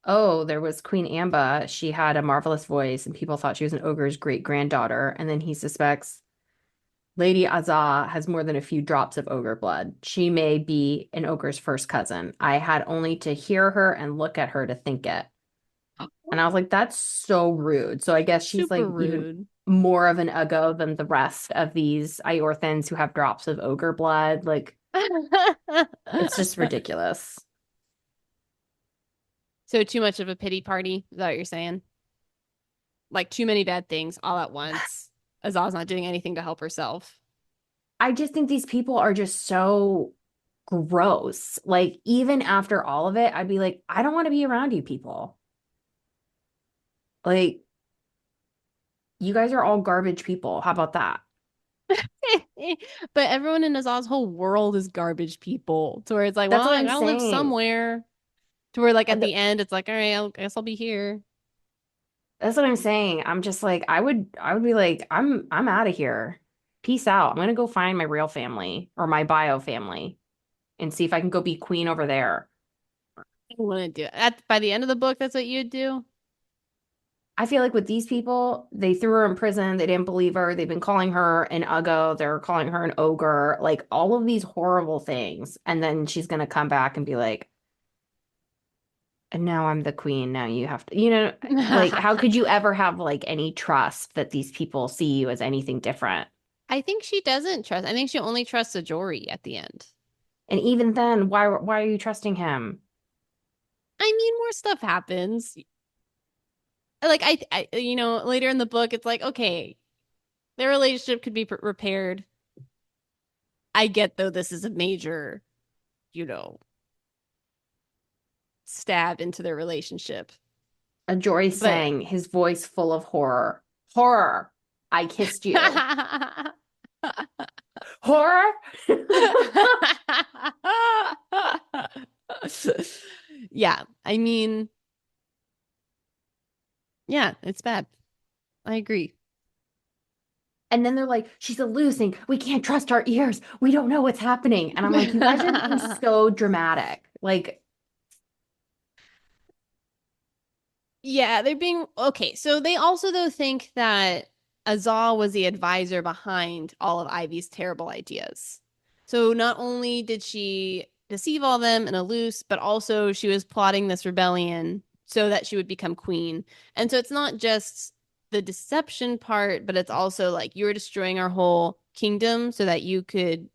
oh, there was Queen Amba. She had a marvelous voice, and people thought she was an ogre's great granddaughter. And then he suspects Lady Azah has more than a few drops of ogre blood. She may be an ogre's first cousin. I had only to hear her and look at her to think it. And I was like, that's so rude. So I guess she's super like even rude. more of an Uggo than the rest of these Iorthans who have drops of ogre blood. Like, it's just ridiculous. So too much of a pity party, is that what you're saying? Like too many bad things all at once. Azal's not doing anything to help herself. I just think these people are just so gross. Like, even after all of it, I'd be like, I don't want to be around you people. Like, you guys are all garbage people. How about that? But everyone in Azal's whole world is garbage people. To where it's like, well, That's what I I'm gotta live saying. somewhere. To where like at Th- the end, it's like, all right, I guess I'll be here. That's what I'm saying. I'm just like, I would be like, I'm out of here. Peace out. I'm gonna go find my real family or my bio family and see if I can go be queen over there. I wouldn't do it. By the end of the book, that's what you'd do. I feel like with these people, they threw her in prison. They didn't believe her. They've been calling her an Uggo. They're calling her an ogre, like all of these horrible things. And then she's going to come back and be like, and now I'm the queen. Now you have to, like, how could you ever have like any trust that these people see you as anything different? I think she doesn't trust. I think she only trusts Ajori at the end. And even then, why are you trusting him? I mean, more stuff happens. Like later in the book, it's like, okay, their relationship could be repaired. I get though this is a major, you know, stab into their relationship. A Joy But sang, his voice full of horror. Horror. I kissed you. Horror? yeah, I mean, yeah, it's bad. I agree. And then they're like, she's hallucinating. We can't trust our ears. We don't know what's happening. And I'm like, you guys are being so dramatic. Like, Yeah, they're being okay. So they also though think that Azal was the advisor behind all of Ivy's terrible ideas. So not only did she deceive all of them in a loose, but also she was plotting this rebellion so that she would become queen. And so it's not just the deception part, but it's also like you were destroying our whole kingdom so that you could,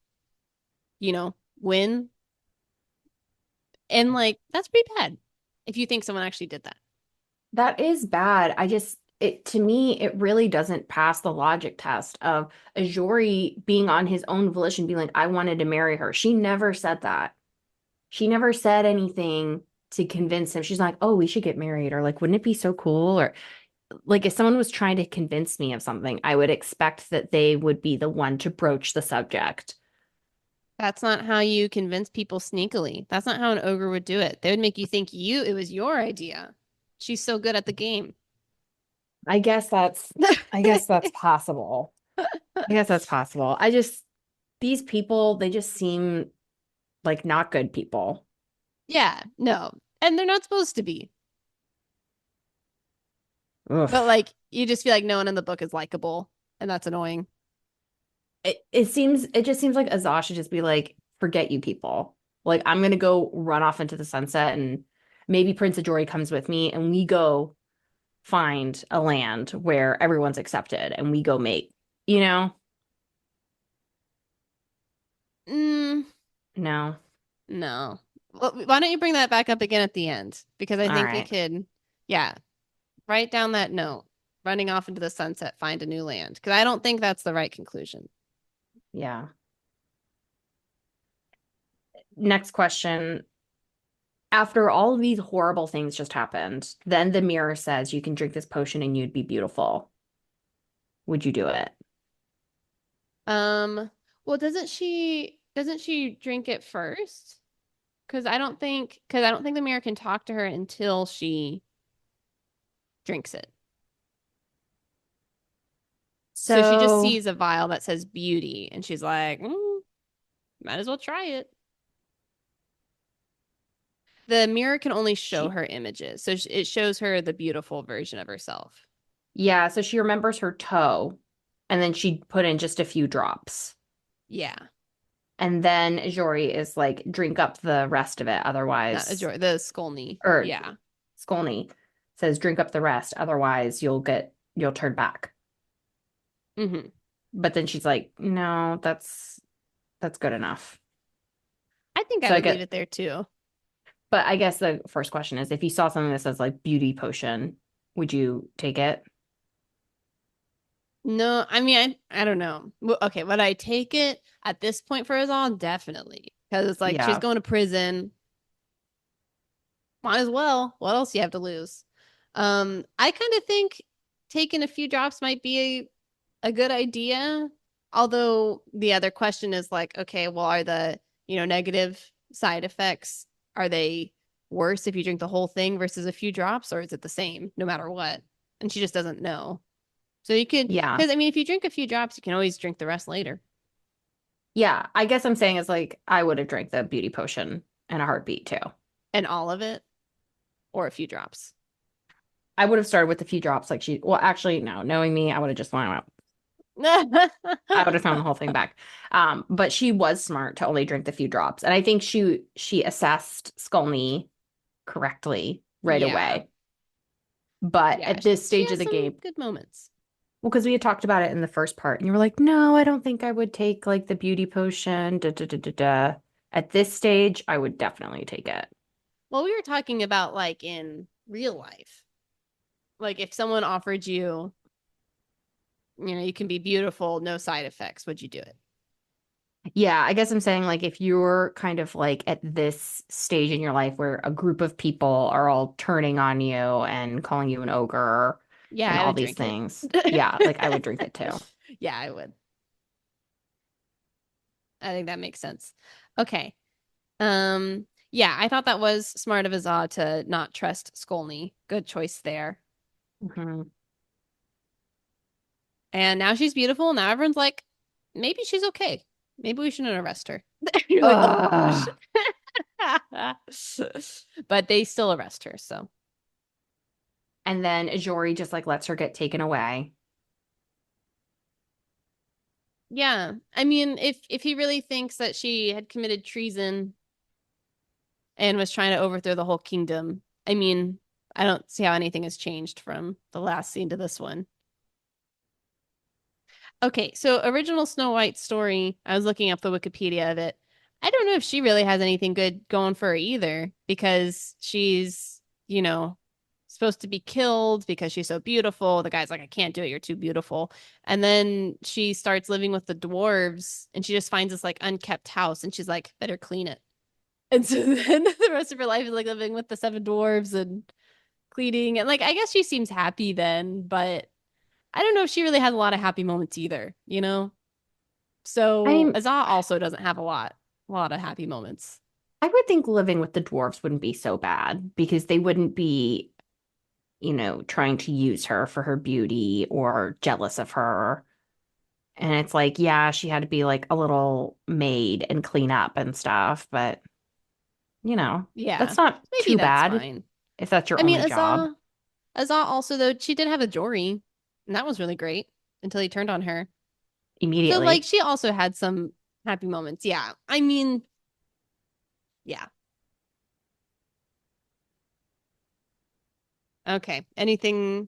win. And like that's pretty bad if you think someone actually did that. That is bad. It to me, it really doesn't pass the logic test of Ajori being on his own volition, being like, I wanted to marry her. She never said that. She never said anything to convince him. She's like, oh, we should get married, or like, wouldn't it be so cool? Or like, if someone was trying to convince me of something, I would expect that they would be the one to broach the subject. That's not how you convince people sneakily. That's not how an ogre would do it. They would make you think it was your idea. She's so good at the game. I guess that's, I guess that's possible. I guess that's possible. These people, they just seem like not good people. Yeah, no. And they're not supposed to be. Ugh. But like you just feel like no one in the book is likable, and that's annoying. It just seems like Azaz should just be like, forget you people. Like, I'm gonna go run off into the sunset and maybe Prince Ajori comes with me and we go find a land where everyone's accepted and we go mate, you know? Mm, No. no. Well, why don't you bring that back up again at the end? Because I All think we right. could, yeah, write down that note. Running off into the sunset, find a new land. Because I don't think that's the right conclusion. Yeah. Next question. After all of these horrible things just happened, then the mirror says you can drink this potion and you'd be beautiful. Would you do it? Um, well, doesn't she drink it first? Because I don't think the mirror can talk to her until she drinks it. So she just So, sees a vial that says beauty, and she's like, might as well try it. The mirror can only show she her images, so it shows her the beautiful version of herself. Yeah, so she remembers her toe, and then she put in just a few drops. Yeah, And then Jori is like, drink up the rest of it, not a otherwise, joy. The Skolny. or Yeah. Skolny says, drink up the rest, otherwise you'll turn back. Hmm. But then she's like, no, that's good enough. I think I So I would leave get, it there too. but I guess the first question is, if you saw something that says like beauty potion, would you take it? No, I mean, I don't know. Okay, would I take it at this point for us all? Definitely, because it's like she's Yeah. going to prison. Might as well. What else do you have to lose? I kind of think taking a few drops might be a good idea. Although the other question is like, okay, well, are the, negative side effects, are they worse if you drink the whole thing versus a few drops, or is it the same no matter what? And she just doesn't know. So you could, Yeah. because I mean, if you drink a few drops, you can always drink the rest later. Yeah. I guess I'm saying is like, I would have drank the beauty potion in a heartbeat too. And all of it, or a few drops. I would have started with a few drops like well, actually, no, knowing me, I would have just went out. I would have thrown the whole thing back. But she was smart to only drink the few drops. And I think she assessed Skulny correctly right Yeah. away. But Yeah. at this She stage of has the some game, good moments. well, because we had talked about it in the first part, and you were like, no, I don't think I would take like the beauty potion. Da, da, da, da, da. At this stage, I would definitely take it. Well, we were talking about like in real life. Like if someone offered you, you can be beautiful, no side effects, would you do it? Yeah, I guess I'm saying like if you're kind of like at this stage in your life where a group of people are all turning on you and calling you an ogre Yeah, and I all would these drink it. things, yeah, like I would drink it too. Yeah, I would. I think that makes sense. Okay. Yeah, I thought that was smart of Azad to not trust Skolny. Good choice there. Mhm. And now she's beautiful. Now everyone's like, maybe she's okay. Maybe we shouldn't arrest her. You're like, oh, Ugh. shit. But they still arrest her. So, And then Ajori just like lets her get taken away. yeah. I mean, if he really thinks that she had committed treason and was trying to overthrow the whole kingdom, I mean, I don't see how anything has changed from the last scene to this one. Okay, so original Snow White story, I was looking up the Wikipedia of it. I don't know if she really has anything good going for her either because she's supposed to be killed because she's so beautiful. The guy's like, I can't do it. You're too beautiful. And then she starts living with the dwarves and she just finds this like unkept house and she's like, better clean it. And so then the rest of her life is like living with the seven dwarves and cleaning. And like, I guess she seems happy then, but I don't know if she really has a lot of happy moments either, you know? I So mean, Azah also doesn't have a lot of happy moments. I would think living with the dwarves wouldn't be so bad because they wouldn't be, trying to use her for her beauty or jealous of her. And it's like, yeah, she had to be like a little maid and clean up and stuff, but Yeah, that's not maybe too that's bad fine. if that's your I mean, only job Azah also though she did have a Jory, and that was really great until he turned on her. So like immediately. she also had some happy moments. Yeah, I mean, yeah. Okay. Anything?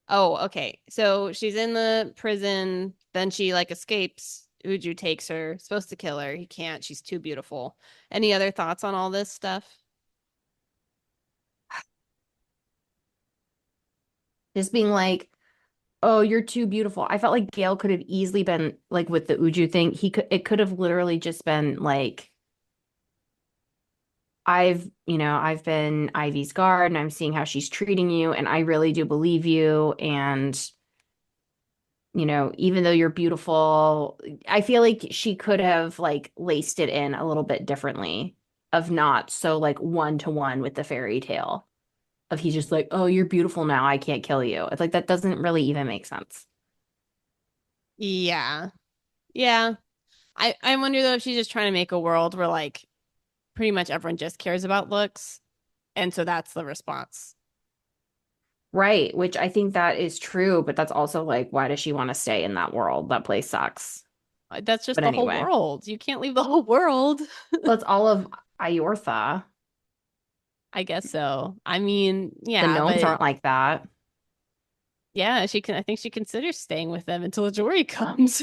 Oh, okay. So she's in the prison. Then she like escapes. Uju takes her. Supposed to kill her. He can't. She's too beautiful. Any other thoughts on all this stuff? Just being like, oh, you're too beautiful. I felt like Gail could have easily been like with the Uju thing. It could have literally just been like, I've been Ivy's guard and I'm seeing how she's treating you, and I really do believe you. And, even though you're beautiful, I feel like she could have like laced it in a little bit differently of not so like one to one with the fairy tale of he's just like, oh, you're beautiful now. I can't kill you. It's like that doesn't really even make sense. Yeah. Yeah. I wonder though if she's just trying to make a world where like pretty much everyone just cares about looks. And so that's the response. Right, which I think that is true, but that's also like, why does she want to stay in that world? That place sucks. That's just But the whole anyway, world. You can't leave the whole world. well, it's all of Iortha. I guess so. I mean, The yeah, gnomes but aren't like that. yeah, she can I think she considers staying with them until Jory comes.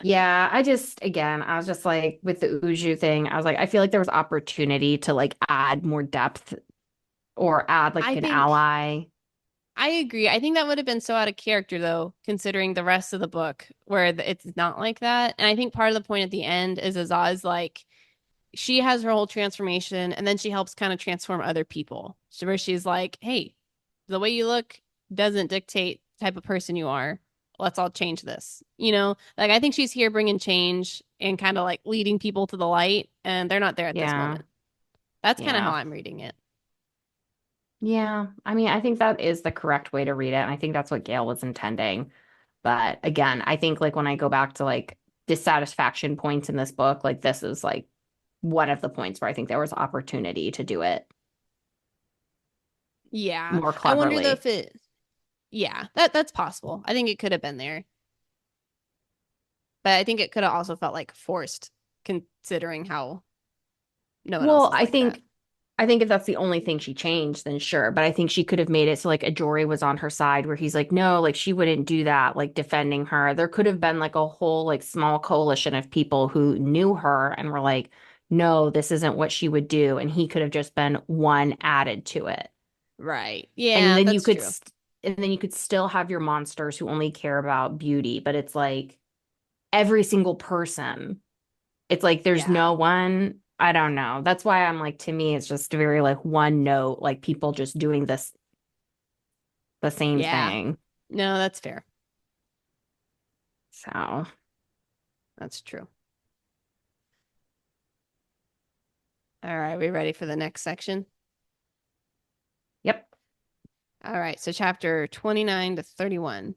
Yeah, again, I was just like with the Uju thing, I was like, I feel like there was opportunity to like add more depth or add like I an think ally. I agree. I think that would have been so out of character though, considering the rest of the book where it's not like that. And I think part of the point at the end is Azaz is like she has her whole transformation and then she helps kind of transform other people. So where she's like, hey, the way you look doesn't dictate the type of person you are. Let's all change this. Like I think she's here bringing change and kind of like leading people to the light, and they're not there at this Yeah. moment. That's kind of how Yeah. I'm reading it. Yeah. I mean, I think that is the correct way to read it. And I think that's what Gail was intending. But again, I think like when I go back to like dissatisfaction points in this book, like this is like one of the points where I think there was opportunity to do it Yeah. more I wonder though cleverly. if it yeah, that's possible. I think it could have been there. But I think it could have also felt like forced considering how no one else Well, is like that. I think if that's the only thing she changed, then sure. But I think she could have made it so like Ajori was on her side where he's like, no, like she wouldn't do that, like defending her. There could have been like a whole like small coalition of people who knew her and were like, no, this isn't what she would do. And he could have just been one added to it. Right. And Yeah, then that's true. and then you could still have your monsters who only care about beauty, but it's like every single person. It's like there's Yeah. no one, I don't know. That's why I'm like, to me, it's just very like one note, like people just doing the same Yeah. thing. No, that's fair. So, That's true. All right, we ready for the next section? yep. All right, so chapter 29 to 31.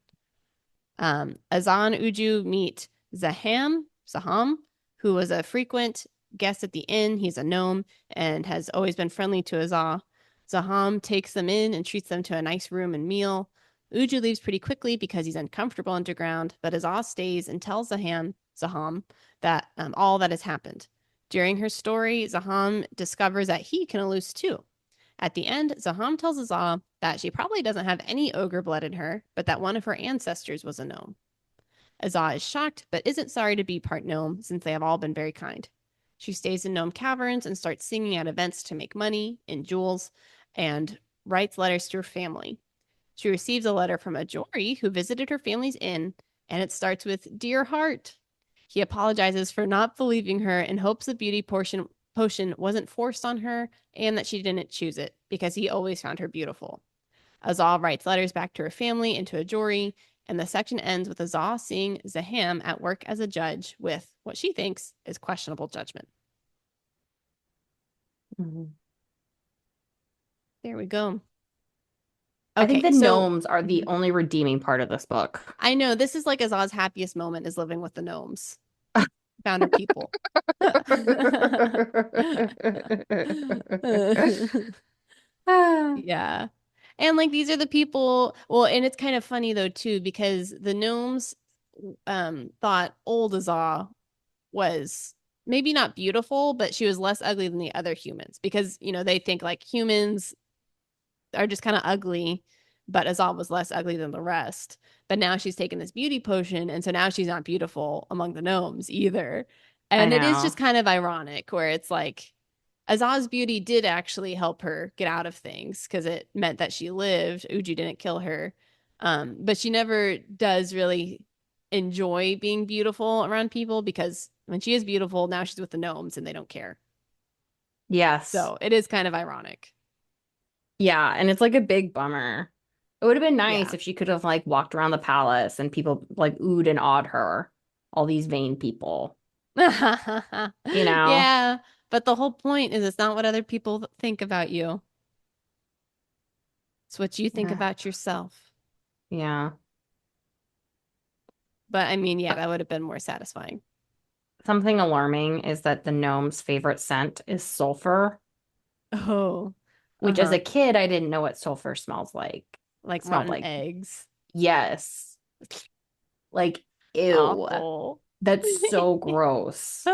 Azan Uju meet Zaham, who was a frequent guest at the inn. He's a gnome and has always been friendly to Azah. Zaham takes them in and treats them to a nice room and meal. Uju leaves pretty quickly because he's uncomfortable underground, but Azah stays and tells Zaham that all that has happened. During her story, Zaham discovers that he can eluce too. At the end, Zaham tells Azah that she probably doesn't have any ogre blood in her, but that one of her ancestors was a gnome. Azah is shocked, but isn't sorry to be part gnome since they have all been very kind. She stays in gnome caverns and starts singing at events to make money in jewels and writes letters to her family. She receives a letter from a Jory who visited her family's inn, and it starts with Dear Heart. He apologizes for not believing her and hopes the potion wasn't forced on her and that she didn't choose it because he always found her beautiful. Azal writes letters back to her family and to a Jory, and the section ends with Azal seeing Zaham at work as a judge with what she thinks is questionable judgment. Mhm. There we go. I think Okay, the so gnomes are the only redeeming part of this book. I know this is like Azal's happiest moment is living with the gnomes. Found her people. Yeah. And like these are the people, well, and it's kind of funny though too, because the gnomes thought old Azal was maybe not beautiful, but she was less ugly than the other humans because, they think like humans are just kind of ugly, but Azal was less ugly than the rest. But now she's taken this beauty potion, and so now she's not beautiful among the gnomes either. I And it is just know. kind of ironic where it's like Azal's beauty did actually help her get out of things because it meant that she lived. Uju didn't kill her. But she never does really enjoy being beautiful around people because when she is beautiful, now she's with the gnomes and they don't care. Yes. So it is kind of ironic. Yeah, and it's like a big bummer. It would have been nice Yeah. if she could have like walked around the palace and people like oohed and awed her. All these vain people, you know? Yeah, but the whole point is it's not what other people think about you. It's what you think about yourself. Yeah. But I mean, yeah, Uh, that would have been more satisfying. Something alarming is that the gnome's favorite scent is sulfur, Oh, which as uh-huh. a kid I didn't know what sulfur smells like. Like Smelled rotten like, eggs. yes. Like, ew. Awful. That's so gross.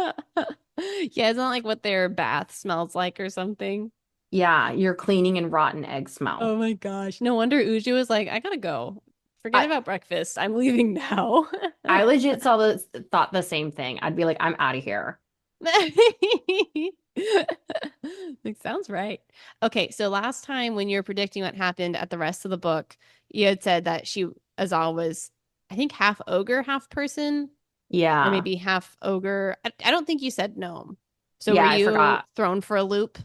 Yeah, it's not like what their bath smells like or something. Yeah, you're cleaning and rotten egg smell. Oh my gosh. No wonder Uju was like, I gotta go. Forget I about breakfast. I'm leaving now. I legit thought the same thing. I'd be like, I'm out of here. Like, sounds right. Okay, so last time when you were predicting what happened at the rest of the book, you had said that Azal was, I think, half ogre, half person, or Yeah. maybe half ogre. I don't think you said gnome. So were Yeah, I you forgot. thrown for a loop?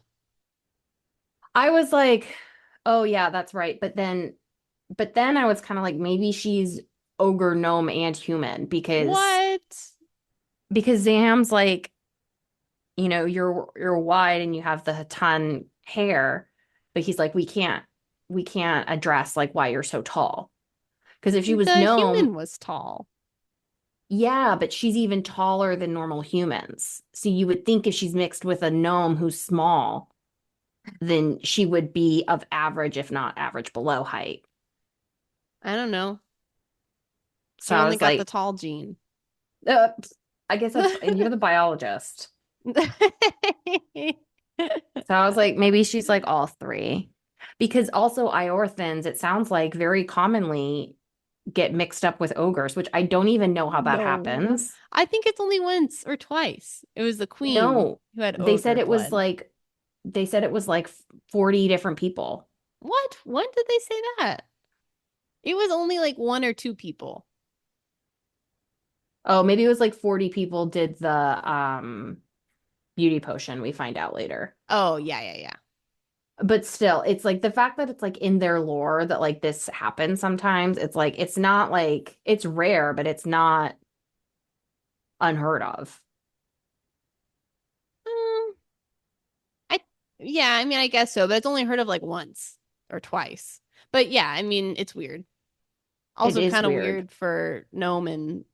I was like, oh yeah, that's right. But then I was kind of like, maybe she's ogre, gnome, and human What? because Zam's like, you're wide and you have the Hatan hair, but he's like, we can't address like why you're so tall. Because if she was The gnome, human was tall. yeah, but she's even taller than normal humans. So you would think if she's mixed with a gnome who's small, then she would be of average, if not average below height. I don't know. So She I only was got the like, tall gene. uh, I guess that's, and you're the biologist. So I was like, maybe she's like all three. Because also Iorthans, it sounds like very commonly get mixed up with ogres, which I don't even know how that No. happens. I think it's only once or twice. It was the queen No, who had they said ogre it was blood. like they said it was like 40 different people. What? When did they say that? It was only like one or two people. Oh, maybe it was like 40 people did the beauty potion, we find out later. Oh, yeah, yeah, yeah. But still, it's like the fact that it's like in their lore that like this happens sometimes, it's like it's not like it's rare, but it's not unheard of. Um, I yeah, I mean, I guess so, but it's only heard of like once or twice. But yeah, I mean, it's weird. It Also is kind of weird. weird for gnome and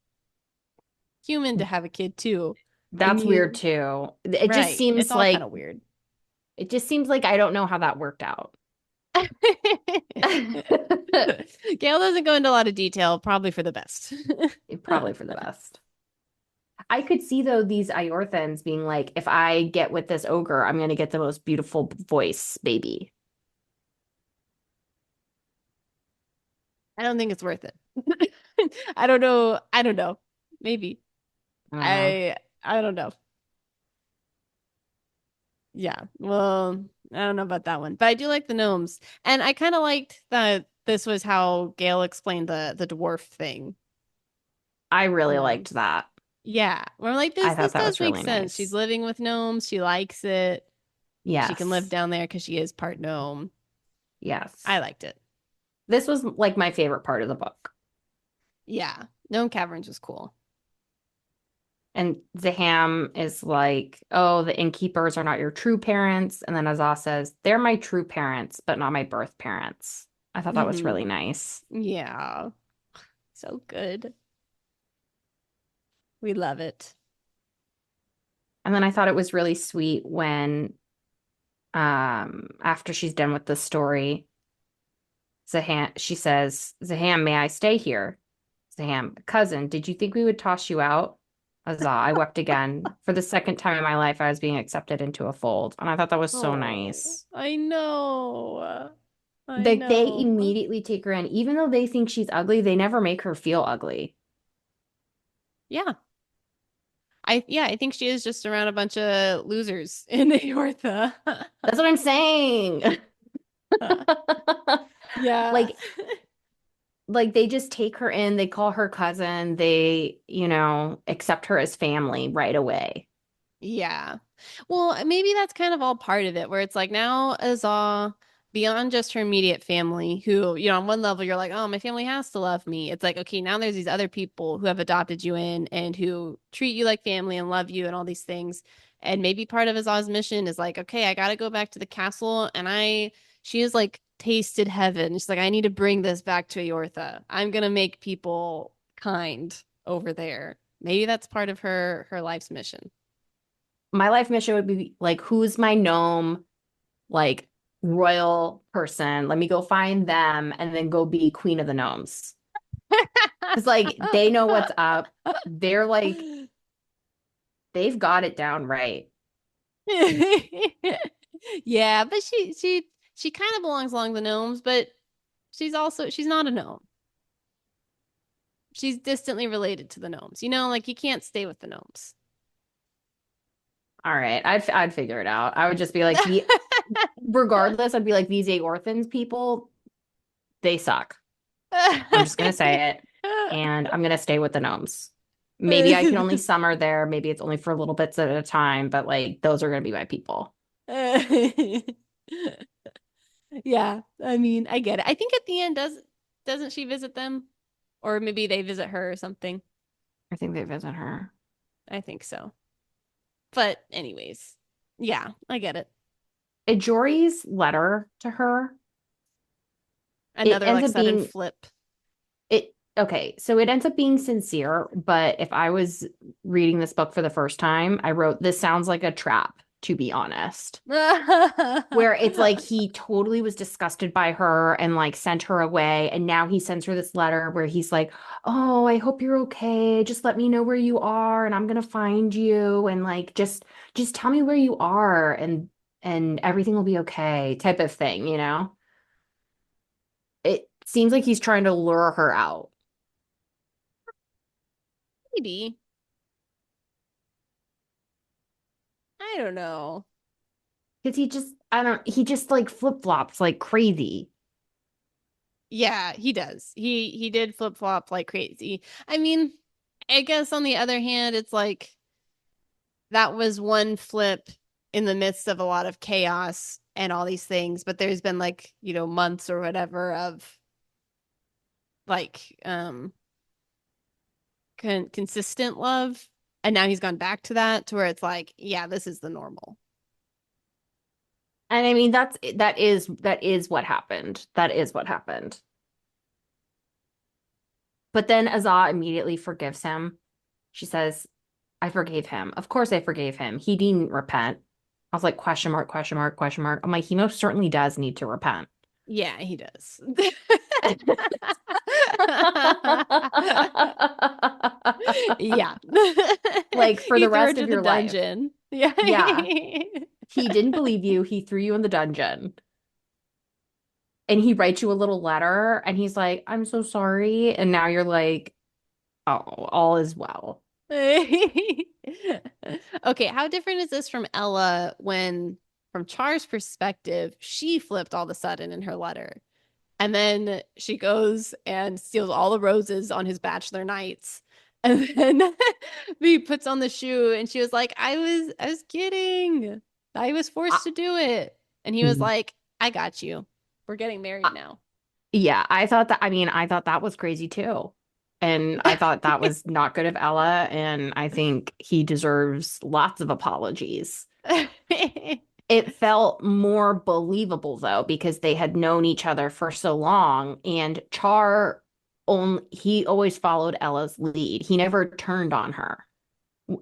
human to have a kid too. I That's weird mean, too. right. It's all kind of weird. It just seems like I don't know how that worked out. Gail doesn't go into a lot of detail, probably for the best. Probably for the best. I could see though these Iorthans being like, if I get with this ogre, I'm gonna get the most beautiful voice baby. I don't think it's worth it. I don't know. I don't know. Maybe. I don't know. I don't know. Yeah. Well, I don't know about that one, but I do like the gnomes. And I kind of liked that this was how Gail explained the dwarf thing. I really Um, liked that. yeah, we're like I this thought that does was make really sense. She's nice. living with gnomes. She likes it. She can live Yes. down there because she is part gnome. I Yes. liked it. This was like my favorite part of the book. Yeah, gnome caverns was cool. And Zaham is like, oh, the innkeepers are not your true parents. And then Azaz says, they're my true parents, but not my birth parents. I thought that was really Hmm. nice. Yeah, so good. We love it. And then I thought it was really sweet when, after she's done with the story, she says, Zaham, may I stay here? Zaham, cousin, did you think we would toss you out? Azah, I wept again. For the second time in my life, I was being accepted into a fold. And I thought that was so Oh, nice. I know. I They know. immediately take her in. Even though they think she's ugly, they never make her feel ugly. Yeah. I think she is just around a bunch of losers in Aortha. That's what I'm saying. Yeah. Like, like they just take her in, they call her cousin, they, accept her as family right away. Yeah. Well, maybe that's kind of all part of it, where it's like now Azah, beyond just her immediate family, who, on one level you're like, oh, my family has to love me. It's like, okay, now there's these other people who have adopted you in and who treat you like family and love you and all these things. And maybe part of Azah's mission is like, okay, I gotta go back to the castle and she is like tasted heaven. She's like, I need to bring this back to Eortha. I'm gonna make people kind over there. Maybe that's part of her life's mission. My life mission would be like, who's my gnome, like royal person? Let me go find them and then go be queen of the gnomes. It's like they know what's up. They're like, they've got it down right. Yeah, but she kind of belongs along the gnomes, but she's not a gnome. She's distantly related to the gnomes. Like you can't stay with the gnomes. All right, I'd figure it out. I would just be like regardless, I'd be like these eight orphans people, they suck. I'm just gonna say it, and I'm gonna stay with the gnomes. Maybe I can only summer there. Maybe it's only for little bits at a time, but like those are gonna be my people. Yeah, I mean, I get it. I think at the end doesn't she visit them? Or maybe they visit her or something. I think they visit her. I think so. But anyways, yeah, I get it. Ijori's letter to her, it Another ends like up sudden being flip. it okay, so it ends up being sincere, but if I was reading this book for the first time, I wrote this sounds like a trap, to be honest. Where it's like he totally was disgusted by her and like sent her away. And now he sends her this letter where he's like, oh, I hope you're okay. Just let me know where you are and I'm gonna find you. And like just tell me where you are and everything will be okay, type of thing, you know? It seems like he's trying to lure her out. Maybe. I don't know. Because he just like flip-flops like crazy. Yeah, he does. He did flip-flop like crazy. I mean, I guess on the other hand, it's like that was one flip in the midst of a lot of chaos and all these things, but there's been like, months or whatever of like consistent love. And now he's gone back to that to where it's like, yeah, this is the normal. And I mean that is what happened. That is what happened. But then Azah immediately forgives him. She says, I forgave him. Of course I forgave him. He didn't repent. I was like, question mark, question mark, question mark. I'm like, he most certainly does need to repent. Yeah, he does. Yeah. Like for He the threw her rest to of the your life. dungeon. Yeah. Yeah. He didn't believe you. He threw you in the dungeon. And he writes you a little letter and he's like, I'm so sorry. And now you're like, oh, all is well. Okay, how different is this from Ella when from Char's perspective, she flipped all of a sudden in her letter. And then she goes and steals all the roses on his bachelor nights. And then he puts on the shoe and she was like, I was kidding. I was I, forced to do it. And he was like, I got you. We're getting married now. yeah, I thought that was crazy too. And I thought that was not good of Ella, and I think he deserves lots of apologies. It felt more believable though because they had known each other for so long, and Char only he always followed Ella's lead. He never turned on her.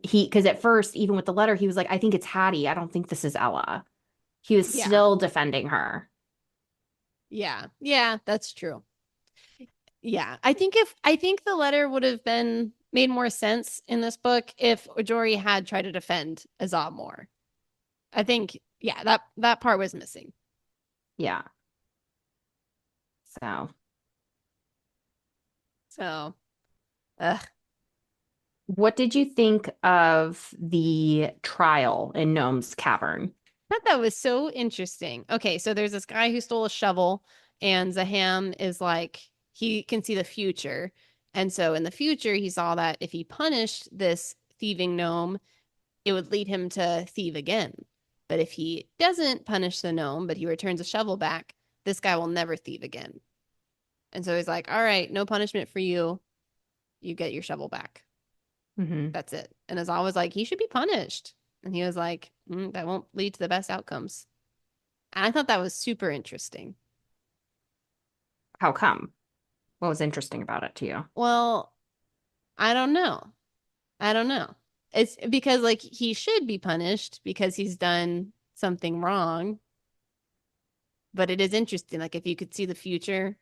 He because at first, even with the letter, he was like, I think it's Hattie. I don't think this is Ella. He was Yeah. still defending her. Yeah. Yeah, that's true. Yeah. I think the letter would have been made more sense in this book if Jory had tried to defend Azab more. I think, yeah, that part was missing. Yeah. So So, ugh. what did you think of the trial in Gnome's Cavern? I thought that was so interesting. Okay, so there's this guy who stole a shovel, and Zaham is like, he can see the future. And so in the future, he saw that if he punished this thieving gnome, it would lead him to thieve again. But if he doesn't punish the gnome, but he returns a shovel back, this guy will never thieve again. And so he's like, all right, no punishment for you. You get your shovel back. Hmm. That's it. And Azal was like, he should be punished. And he was like, that won't lead to the best outcomes. And I thought that was super interesting. How come? What was interesting about it to you? Well, I don't know. I don't know. It's because like he should be punished because he's done something wrong. But it is interesting. Like if you could see the future,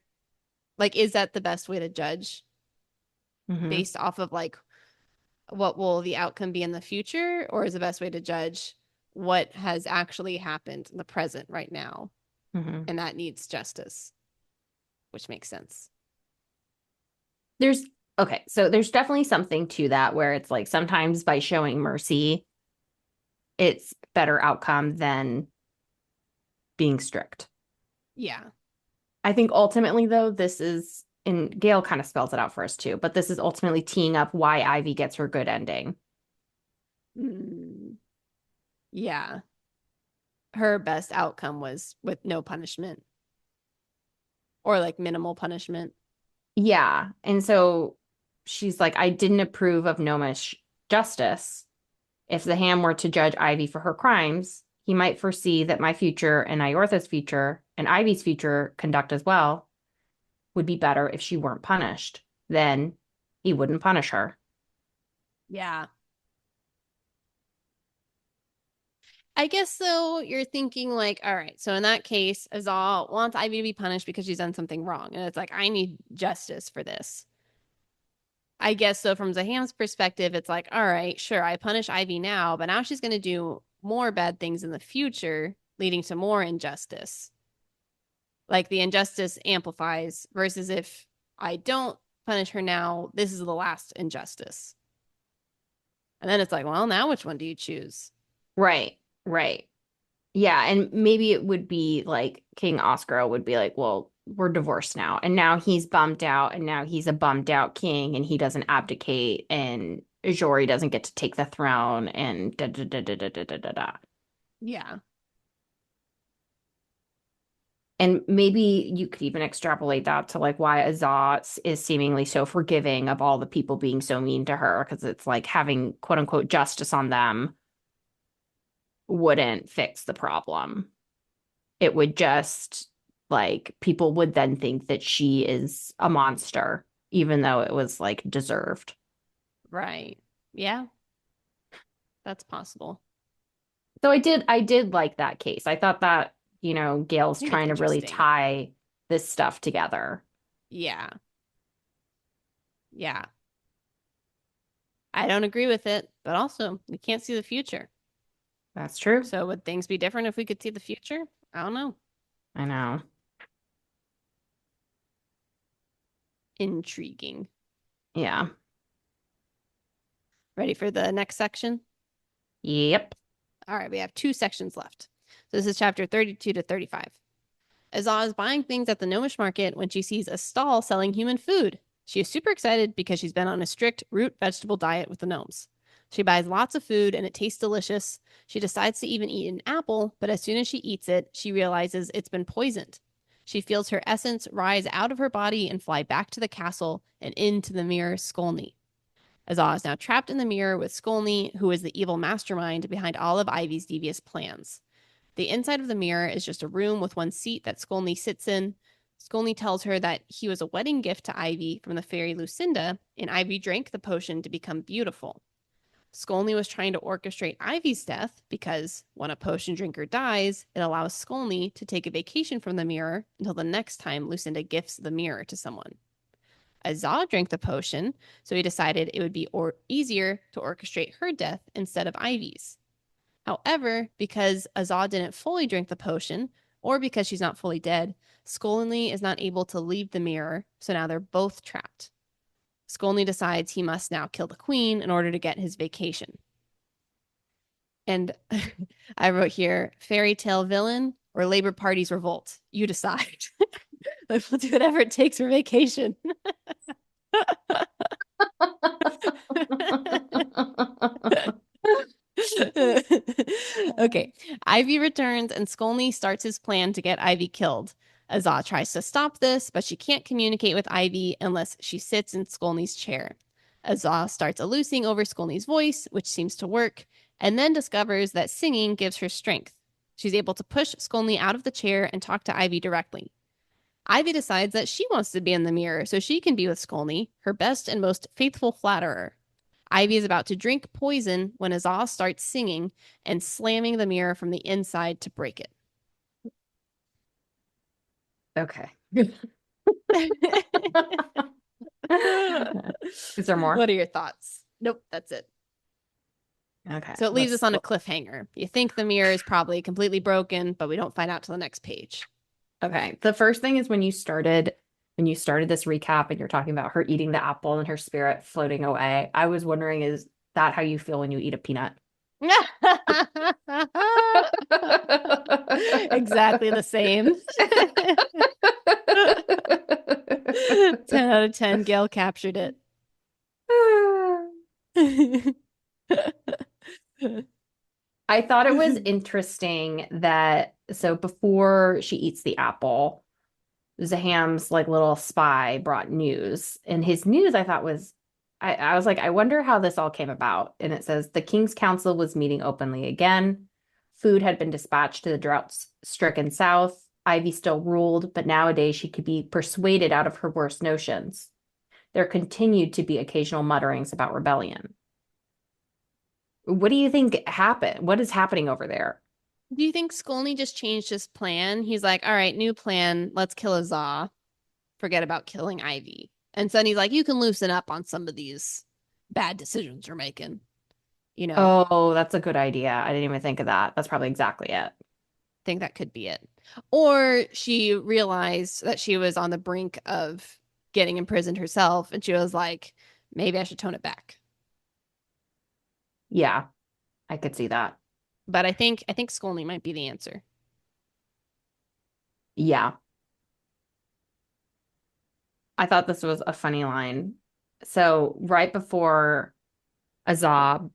like is that the best way to judge Hmm. based off of like what will the outcome be in the future, or is the best way to judge what has actually happened in the present right now, Hmm. and that needs justice, which makes sense. There's okay, so there's definitely something to that where it's like sometimes by showing mercy, it's better outcome than being strict. Yeah. I think ultimately though, this is and Gail kind of spells it out for us too, but this is ultimately teeing up why Ivy gets her good ending. Mm, yeah. Her best outcome was with no punishment or like minimal punishment. Yeah. And so she's like, I didn't approve of Nomish justice. If the Ham were to judge Ivy for her crimes, he might foresee that my future and Iortha's future and Ivy's future conduct as well would be better if she weren't punished. Then he wouldn't punish her. Yeah. I guess so. You're thinking like, all right, so in that case, Azal wants Ivy to be punished because she's done something wrong. And it's like, I need justice for this. I guess so from Zaham's perspective, it's like, all right, sure, I punish Ivy now, but now she's going to do more bad things in the future, leading to more injustice. Like the injustice amplifies versus if I don't punish her now, this is the last injustice. And then it's like, well, now which one do you choose? Right, right. Yeah, and maybe it would be like King Oscar would be like, well, we're divorced now. And now he's bummed out, and now he's a bummed out king, and he doesn't abdicate, and Jory doesn't get to take the throne, and da da da da da da da da da. Yeah. And maybe you could even extrapolate that to like why Azat is seemingly so forgiving of all the people being so mean to her, because it's like having quote unquote justice on them wouldn't fix the problem. It would just like people would then think that she is a monster, even though it was like deserved. Right. Yeah, that's possible. So I did like that case. I thought that, Gail's I think it's trying to really interesting. tie this stuff together. Yeah. Yeah. I don't agree with it, but also we can't see the future. That's true. So would things be different if we could see the future? I don't know. I know. Intriguing. Yeah. Ready for the next section? Yep. All right, we have two sections left. So this is chapter 32 to 35. Azah is buying things at the gnomish market when she sees a stall selling human food. She is super excited because she's been on a strict root vegetable diet with the gnomes. She buys lots of food and it tastes delicious. She decides to even eat an apple, but as soon as she eats it, she realizes it's been poisoned. She feels her essence rise out of her body and fly back to the castle and into the mirror Skolny. Azah is now trapped in the mirror with Skolny, who is the evil mastermind behind all of Ivy's devious plans. The inside of the mirror is just a room with one seat that Skolny sits in. Skolny tells her that he was a wedding gift to Ivy from the fairy Lucinda, and Ivy drank the potion to become beautiful. Skolny was trying to orchestrate Ivy's death because when a potion drinker dies, it allows Skolny to take a vacation from the mirror until the next time Lucinda gifts the mirror to someone. Azah drank the potion, so he decided it would be easier to orchestrate her death instead of Ivy's. However, because Azah didn't fully drink the potion, or because she's not fully dead, Skolny is not able to leave the mirror, so now they're both trapped. Skolny decides he must now kill the queen in order to get his vacation. And I wrote here, fairy tale villain or Labor Party's revolt. You decide. We'll do whatever it takes for vacation. Okay. Ivy returns and Skolny starts his plan to get Ivy killed. Azah tries to stop this, but she can't communicate with Ivy unless she sits in Skolny's chair. Azah starts hallucinating over Skolny's voice, which seems to work, and then discovers that singing gives her strength. She's able to push Skolny out of the chair and talk to Ivy directly. Ivy decides that she wants to be in the mirror so she can be with Skolny, her best and most faithful flatterer. Ivy is about to drink poison when Azah starts singing and slamming the mirror from the inside to break it. Okay. Is there more? What are your thoughts? Nope, that's it. Okay. So it leaves us on a cliffhanger. You think the mirror is probably completely broken, but we don't find out till the next page. Okay. The first thing is when you started this recap and you're talking about her eating the apple and her spirit floating away. I was wondering, is that how you feel when you eat a peanut? Exactly the same. 10 out of 10. Gail captured it. I thought it was interesting that so before she eats the apple, Zaham's like little spy brought news. And his news I thought was I was like, I wonder how this all came about. And it says the King's Council was meeting openly again. Food had been dispatched to the drought-stricken south. Ivy still ruled, but nowadays she could be persuaded out of her worst notions. There continued to be occasional mutterings about rebellion. What do you think happened? What is happening over there? Do you think Skolny just changed his plan? He's like, all right, new plan. Let's kill Azah. Forget about killing Ivy. And then he's like, you can loosen up on some of these bad decisions you're making. You know, Oh, that's a good idea. I didn't even think of that. That's probably exactly it. think that could be it. Or she realized that she was on the brink of getting imprisoned herself, and she was like, maybe I should tone it back. Yeah, I could see that. But I think Skolny might be the answer. Yeah. I thought this was a funny line. So right before Azab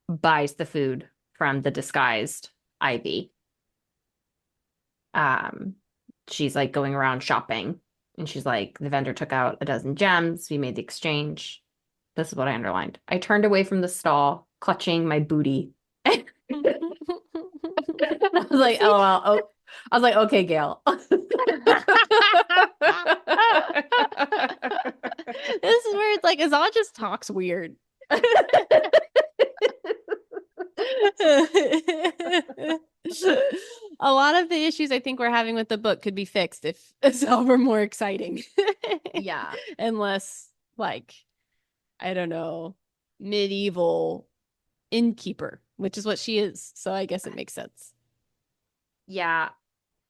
buys the food from the disguised Ivy, um, she's like going around shopping and she's like, the vendor took out a dozen gems. We made the exchange. This is what I underlined. I turned away from the stall, clutching my booty. I was like, oh, well, oh. I was like, okay, Gail. This is where it's like Azad just talks weird. A lot of the issues I think we're having with the book could be fixed if Azal were more exciting. Yeah. And less like, I don't know, medieval innkeeper, which is what she is. So I guess it makes sense. Yeah.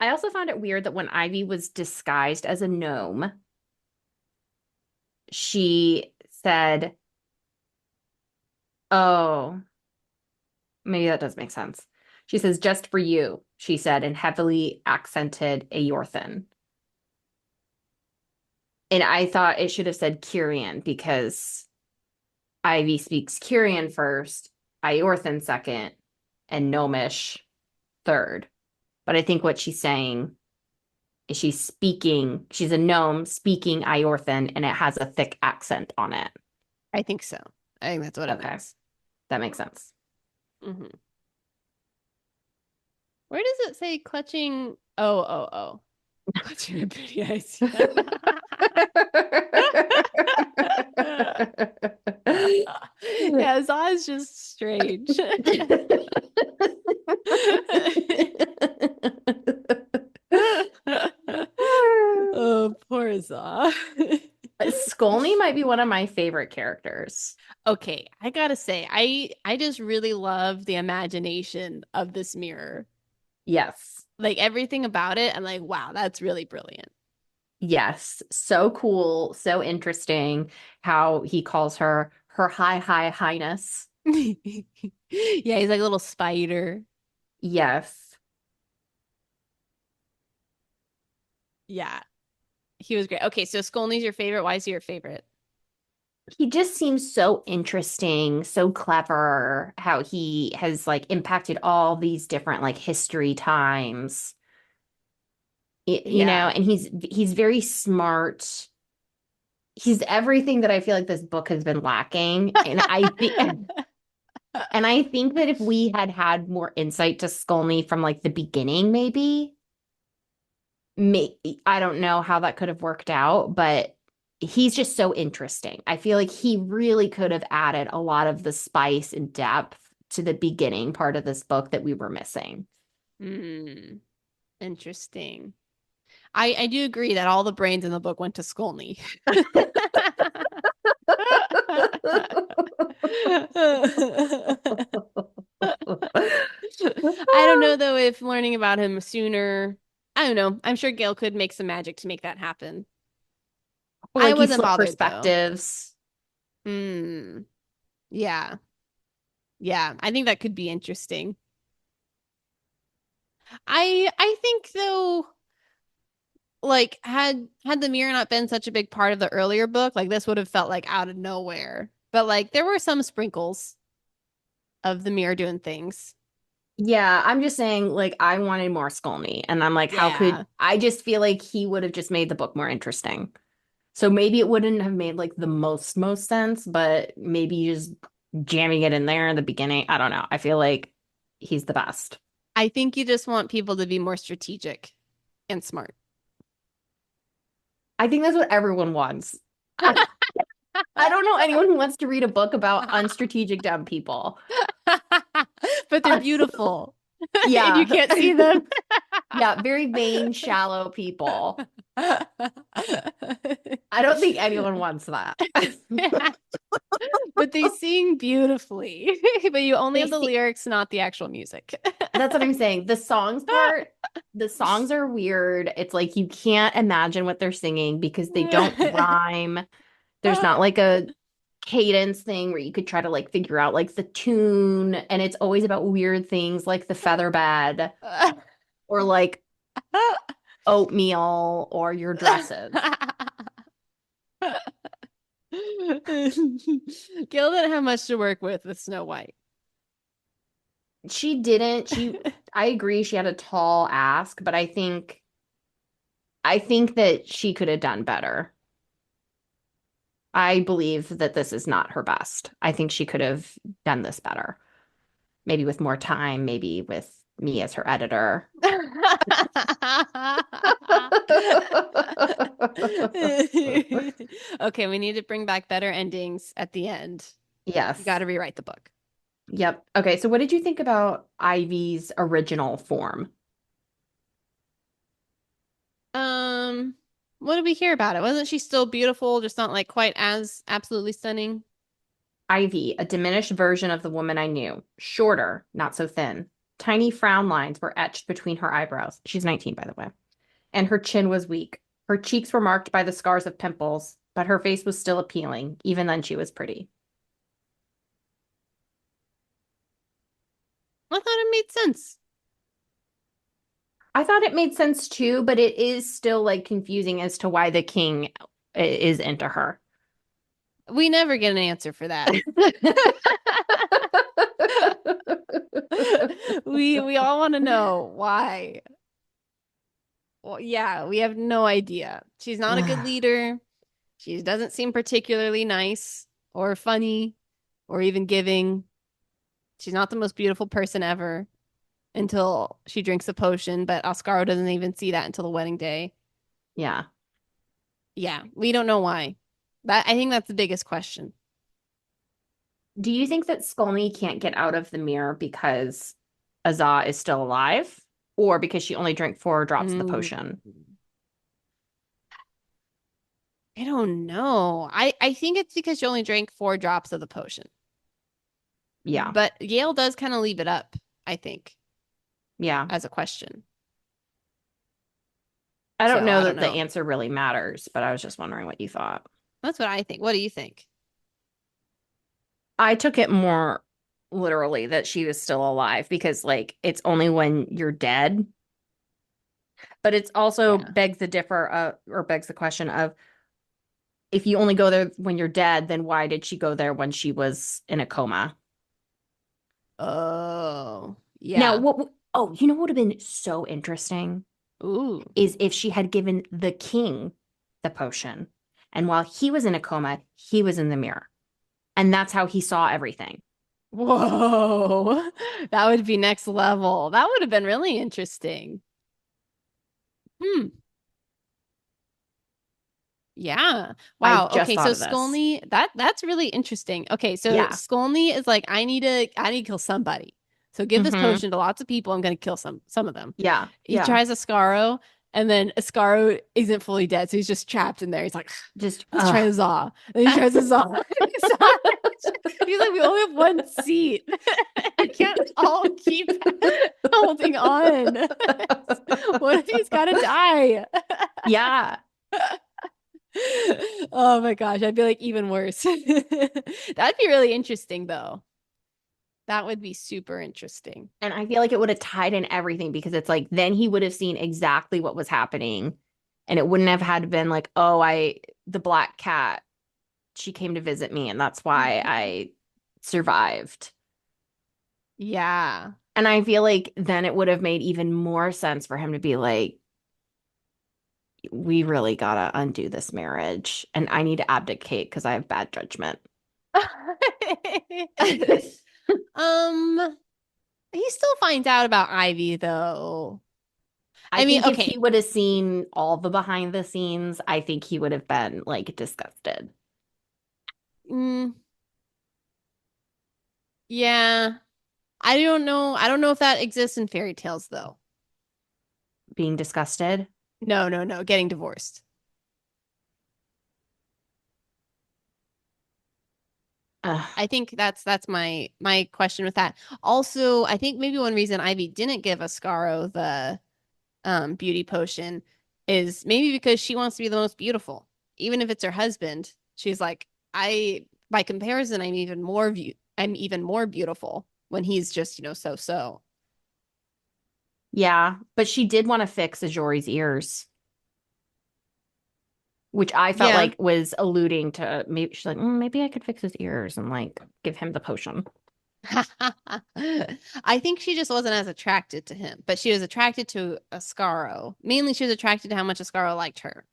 I also found it weird that when Ivy was disguised as a gnome, she said, oh, maybe that does make sense. She says, just for you. she said, in heavily accented Aorthan. And I thought it should have said Kyrian because Ivy speaks Kyrian first, Iorthan second, and Gnomish third. But I think what she's saying is she's a gnome speaking Iorthan, and it has a thick accent on it. I think so. I think that's what it Okay, means. that makes sense. Hmm. Where does it say clutching? Oh. Clutching a pretty ice. Yeah, Zaw is just strange. Oh, poor Zaw. Skolny might be one of my favorite characters. Okay, I gotta say, I just really love the imagination of this mirror. Yes. Like everything about it, I'm like, wow, that's really brilliant. Yes. So cool. So interesting how he calls her high highness. Yeah, he's like a little spider. Yes. Yeah, he was great. Okay, so Skolny's your favorite. Why is he your favorite? He just seems so interesting, so clever, how he has like impacted all these different like history times. Yeah. And he's very smart. He's everything that I feel like this book has been lacking. And I think that if we had had more insight to Skolny from like the beginning, maybe, may, I don't know how that could have worked out, but he's just so interesting. I feel like he really could have added a lot of the spice and depth to the beginning part of this book that we were missing. Hmm. Interesting. I do agree that all the brains in the book went to Skolny. I don't know though if learning about him sooner, I don't know. I'm sure Gail could make some magic to make that happen. Or I like you wasn't flip bothered though. perspectives. Hmm. Yeah. Yeah. I think that could be interesting. I think though, like had the mirror not been such a big part of the earlier book, like this would have felt like out of nowhere. But like there were some sprinkles of the mirror doing things. Yeah, I'm just saying, like, I wanted more Skolny. And I'm like, how could Yeah. I just feel like he would have just made the book more interesting. So maybe it wouldn't have made like the most sense, but maybe just jamming it in there in the beginning. I don't know. I feel like he's the best. I think you just want people to be more strategic and smart. I think that's what everyone wants. I don't know anyone who wants to read a book about unstrategic dumb people. But they're beautiful and you Yeah. can't see them. Yeah, very vain, shallow people. I don't think anyone wants that. But they sing beautifully. But you only They have the see, lyrics, not the actual music. that's what I'm saying. The songs are weird. It's like you can't imagine what they're singing because they don't rhyme. There's not like a cadence thing where you could try to like figure out like the tune, and it's always about weird things like the feather bed or like oatmeal or your dresses. Gil didn't have much to work with Snow White. She didn't. I agree she had a tall ask, but I think that she could have done better. I believe that this is not her best. I think she could have done this better. Maybe with more time, maybe with me as her editor. Okay, we need to bring back better endings at the end. You got Yes. to rewrite the book. Yep. Okay, so what did you think about Ivy's original form? Um, what did we hear about it? Wasn't she still beautiful, just not like quite as absolutely stunning? Ivy, a diminished version of the woman I knew. Shorter, not so thin. Tiny frown lines were etched between her eyebrows. She's 19, by the way. And her chin was weak. Her cheeks were marked by the scars of pimples, but her face was still appealing. Even then, she was pretty. I thought it made sense. I thought it made sense too, but it is still like confusing as to why the king is into her. We never get an answer for that. We all want to know why. Well, yeah, we have no idea. She's not a good leader. She doesn't seem particularly nice or funny or even giving. She's not the most beautiful person ever until she drinks the potion, but Oscaro doesn't even see that until the wedding day. Yeah. Yeah, we don't know why. That I think that's the biggest question. Do you think that Skulmy can't get out of the mirror because Azah is still alive, or because she only drank 4 drops of the Mm, potion? I don't know. I think it's because she only drank 4 drops of the potion. Yeah. But Yale does kind of leave it up, I think, Yeah. as a question. I don't So know I don't that the know. answer really matters, but I was just wondering what you thought. That's what I think. What do you think? I took it more literally that she was still alive because, like, it's only when you're dead, but it's also Yeah. begs the differ or begs the question of if you only go there when you're dead, then why did she go there when she was in a coma? Oh, Now, yeah. what? Oh, you know what would have been so interesting Ooh. is if she had given the king the potion, and while he was in a coma, he was in the mirror, and that's how he saw everything. Whoa. That would be next level. That would have been really interesting. Hmm. Yeah. I Wow. just Okay, so thought of this. Skolny, that's really interesting. Okay, so Yeah. Skolny is like, I need to kill somebody. So give this Mm-hmm. potion to lots of people. I'm gonna kill some of them. Yeah. He Yeah. tries Ascaro, and then Ascaro isn't fully dead, so he's just trapped in there. He's like, Just let's try the Zaw. And he tries the Zaw. He's like, we only have one seat. We can't all keep holding on. What if he's gotta die? Yeah. Oh my gosh, I'd be like even worse. That'd be really interesting though. That would be super interesting. And I feel like it would have tied in everything because it's like then he would have seen exactly what was happening. And it wouldn't have had been like, oh, the black cat, she came to visit me, and that's why I survived. Yeah. And I feel like then it would have made even more sense for him to be like, we really gotta undo this marriage, and I need to abdicate because I have bad judgment. Um, he still finds out about Ivy though. I I mean, think if okay. he would have seen all the behind the scenes, I think he would have been like disgusted. Mm, yeah. I don't know. I don't know if that exists in fairy tales though. Being disgusted. No, no, no. Getting divorced. Ugh. I think that's my question with that. Also, I think maybe one reason Ivy didn't give Ascaro the beauty potion is maybe because she wants to be the most beautiful. Even if it's her husband, she's like, I by comparison, I'm even more beautiful when he's just, so. Yeah, but she did want to fix Ajori's ears, which I felt Yeah. like was alluding to maybe she's like, maybe I could fix his ears and like give him the potion. I think she just wasn't as attracted to him, but she was attracted to Ascaro. Mainly she was attracted to how much Ascaro liked her.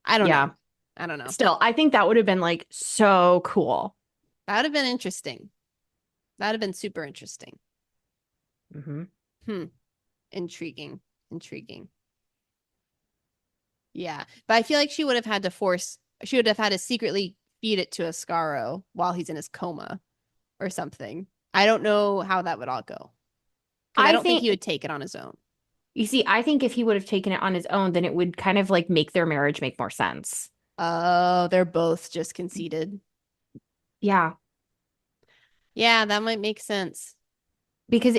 I don't know. Yeah. I don't know. Still, I think that would have been like so cool. That would have been interesting. That would have been super interesting. Hmm. Hmm. Intriguing. Intriguing. Yeah. But I feel like she would have had to secretly feed it to Ascaro while he's in his coma or something. I don't know how that would all go because I I don't think he think, would take it on his own. you see, I think if he would have taken it on his own, then it would kind of like make their marriage make more sense. Oh, they're both just conceited. Yeah. Yeah, that might make sense. Because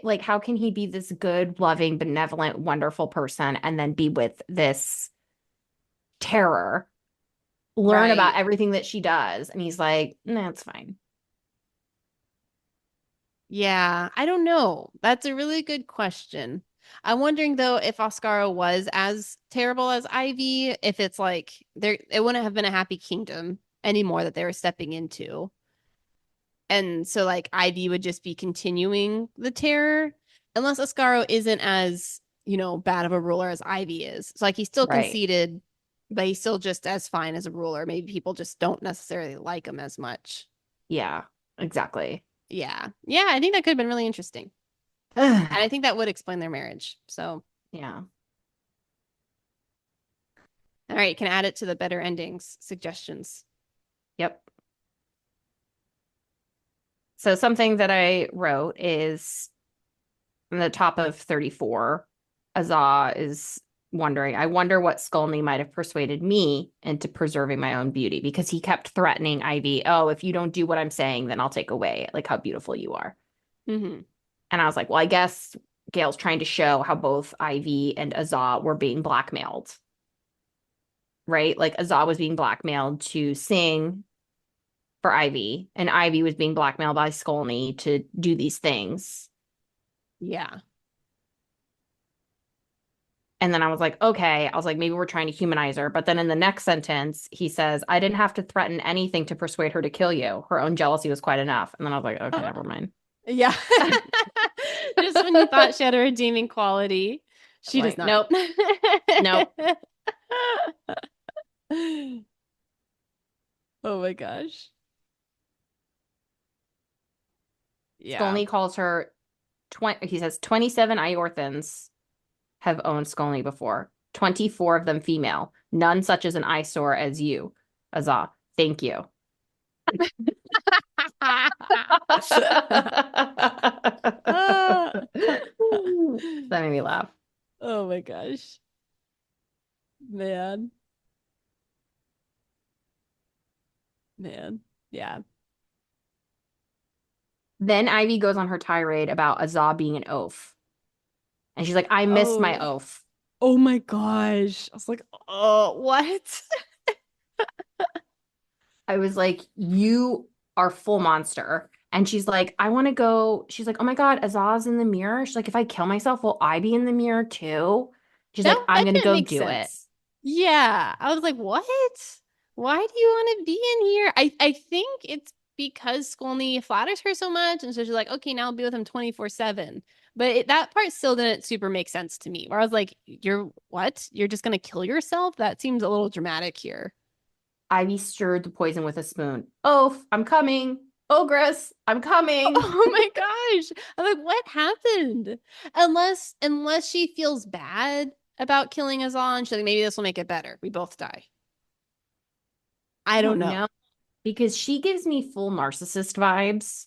like, how can he be this good, loving, benevolent, wonderful person and then be with this terror, learn about Right. everything that she does? And he's like, nah, it's fine. Yeah, I don't know. That's a really good question. I'm wondering though if Oscaro was as terrible as Ivy, if it's like there it wouldn't have been a happy kingdom anymore that they were stepping into. And so like Ivy would just be continuing the terror unless Oscaro isn't as, bad of a ruler as Ivy is. So like he's still Right. conceited, but he's still just as fine as a ruler. Maybe people just don't necessarily like him as much. Yeah, exactly. Yeah. Yeah, I think that could have been really interesting. And I think that would explain their marriage. So, Yeah. all right, can add it to the better endings suggestions. Yep. So something that I wrote is on the top of 34. Azah is wondering, I wonder what Skulny might have persuaded me into preserving my own beauty because he kept threatening Ivy, oh, if you don't do what I'm saying, then I'll take away like how beautiful you are. Hmm. And I was like, well, I guess Gail's trying to show how both Ivy and Azah were being blackmailed, right? Like Azah was being blackmailed to sing for Ivy, and Ivy was being blackmailed by Skolny to do these things. Yeah. And then I was like, okay. I was like, maybe we're trying to humanize her. But then in the next sentence, he says, I didn't have to threaten anything to persuade her to kill you. Her own jealousy was quite enough. And then I was like, okay, never mind. Yeah. Just when you thought she had a redeeming quality, I'm she does like, not. nope, nope. Oh my gosh. Yeah. Skolny calls her 20, he says 27 Iorthans have owned Skolny before. 24 of them female. None such as an eyesore as you, Azah. Thank you. That made me laugh. Oh my gosh. Man. Man. Yeah. Then Ivy goes on her tirade about Azah being an oaf. And she's like, I miss my Oh. oaf. Oh my gosh. I was like, oh, what? I was like, you are full monster. And she's like, I want to go. She's like, oh my God, Azah's in the mirror. She's like, if I kill myself, will I be in the mirror too? She's like, I'm That going to didn't go make do it. sense. Yeah. I was like, what? Why do you want to be in here? I think it's because Skolny flatters her so much. And so she's like, okay, now I'll be with him 24/7. But that part still didn't super make sense to me. Where I was like, you're what? You're just going to kill yourself? That seems a little dramatic here. Ivy stirred the poison with a spoon. Oaf, I'm coming. Ogress, I'm coming. Oh my gosh. I'm like, what happened? Unless she feels bad about killing us all and she's like, maybe this will make it better. We both die. I I don't don't know. know because she gives me full narcissist vibes,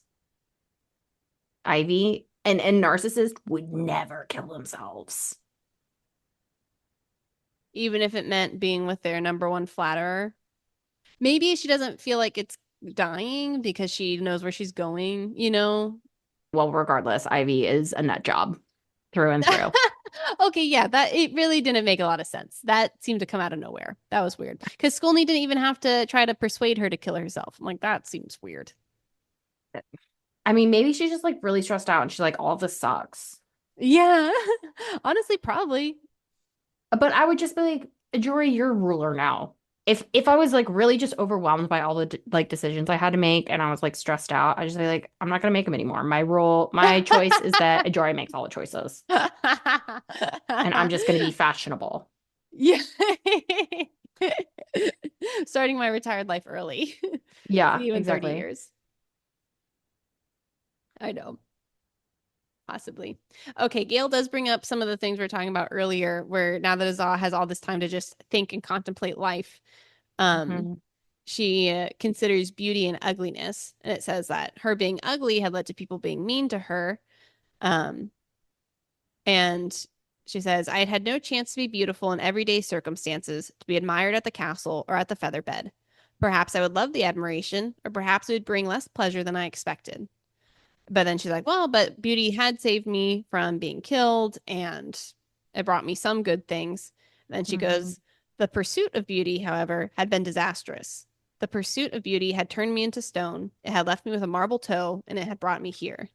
Ivy, and narcissists would never kill themselves. Even if it meant being with their number one flatterer. Maybe she doesn't feel like it's dying because she knows where she's going. Well, regardless, Ivy is a nut job through and through. Okay, yeah, that it really didn't make a lot of sense. That seemed to come out of nowhere. That was weird. Because Skolny didn't even have to try to persuade her to kill herself. I'm like, that seems weird. I mean, maybe she's just like really stressed out and she's like, all this sucks. Yeah. Honestly, probably. But I would just be like, Jory, you're ruler now. If I was like really just overwhelmed by all the like decisions I had to make and I was like stressed out, I just be like, I'm not gonna make them anymore. My choice is that Jory makes all the choices, and I'm just gonna be fashionable. Yeah. Starting my retired life early. Yeah, See you in 30 exactly. years. I know. Possibly. Okay, Gail does bring up some of the things we are talking about earlier, where now that Azah has all this time to just think and contemplate life, um, Mhm. she considers beauty and ugliness. And it says that her being ugly had led to people being mean to her. Um, and she says, I had had no chance to be beautiful in everyday circumstances, to be admired at the castle or at the feather bed. Perhaps I would love the admiration, or perhaps it would bring less pleasure than I expected. But then she's like, well, but beauty had saved me from being killed and it brought me some good things. Then she Mhm. goes, the pursuit of beauty, however, had been disastrous. The pursuit of beauty had turned me into stone. It had left me with a marble toe and it had brought me here.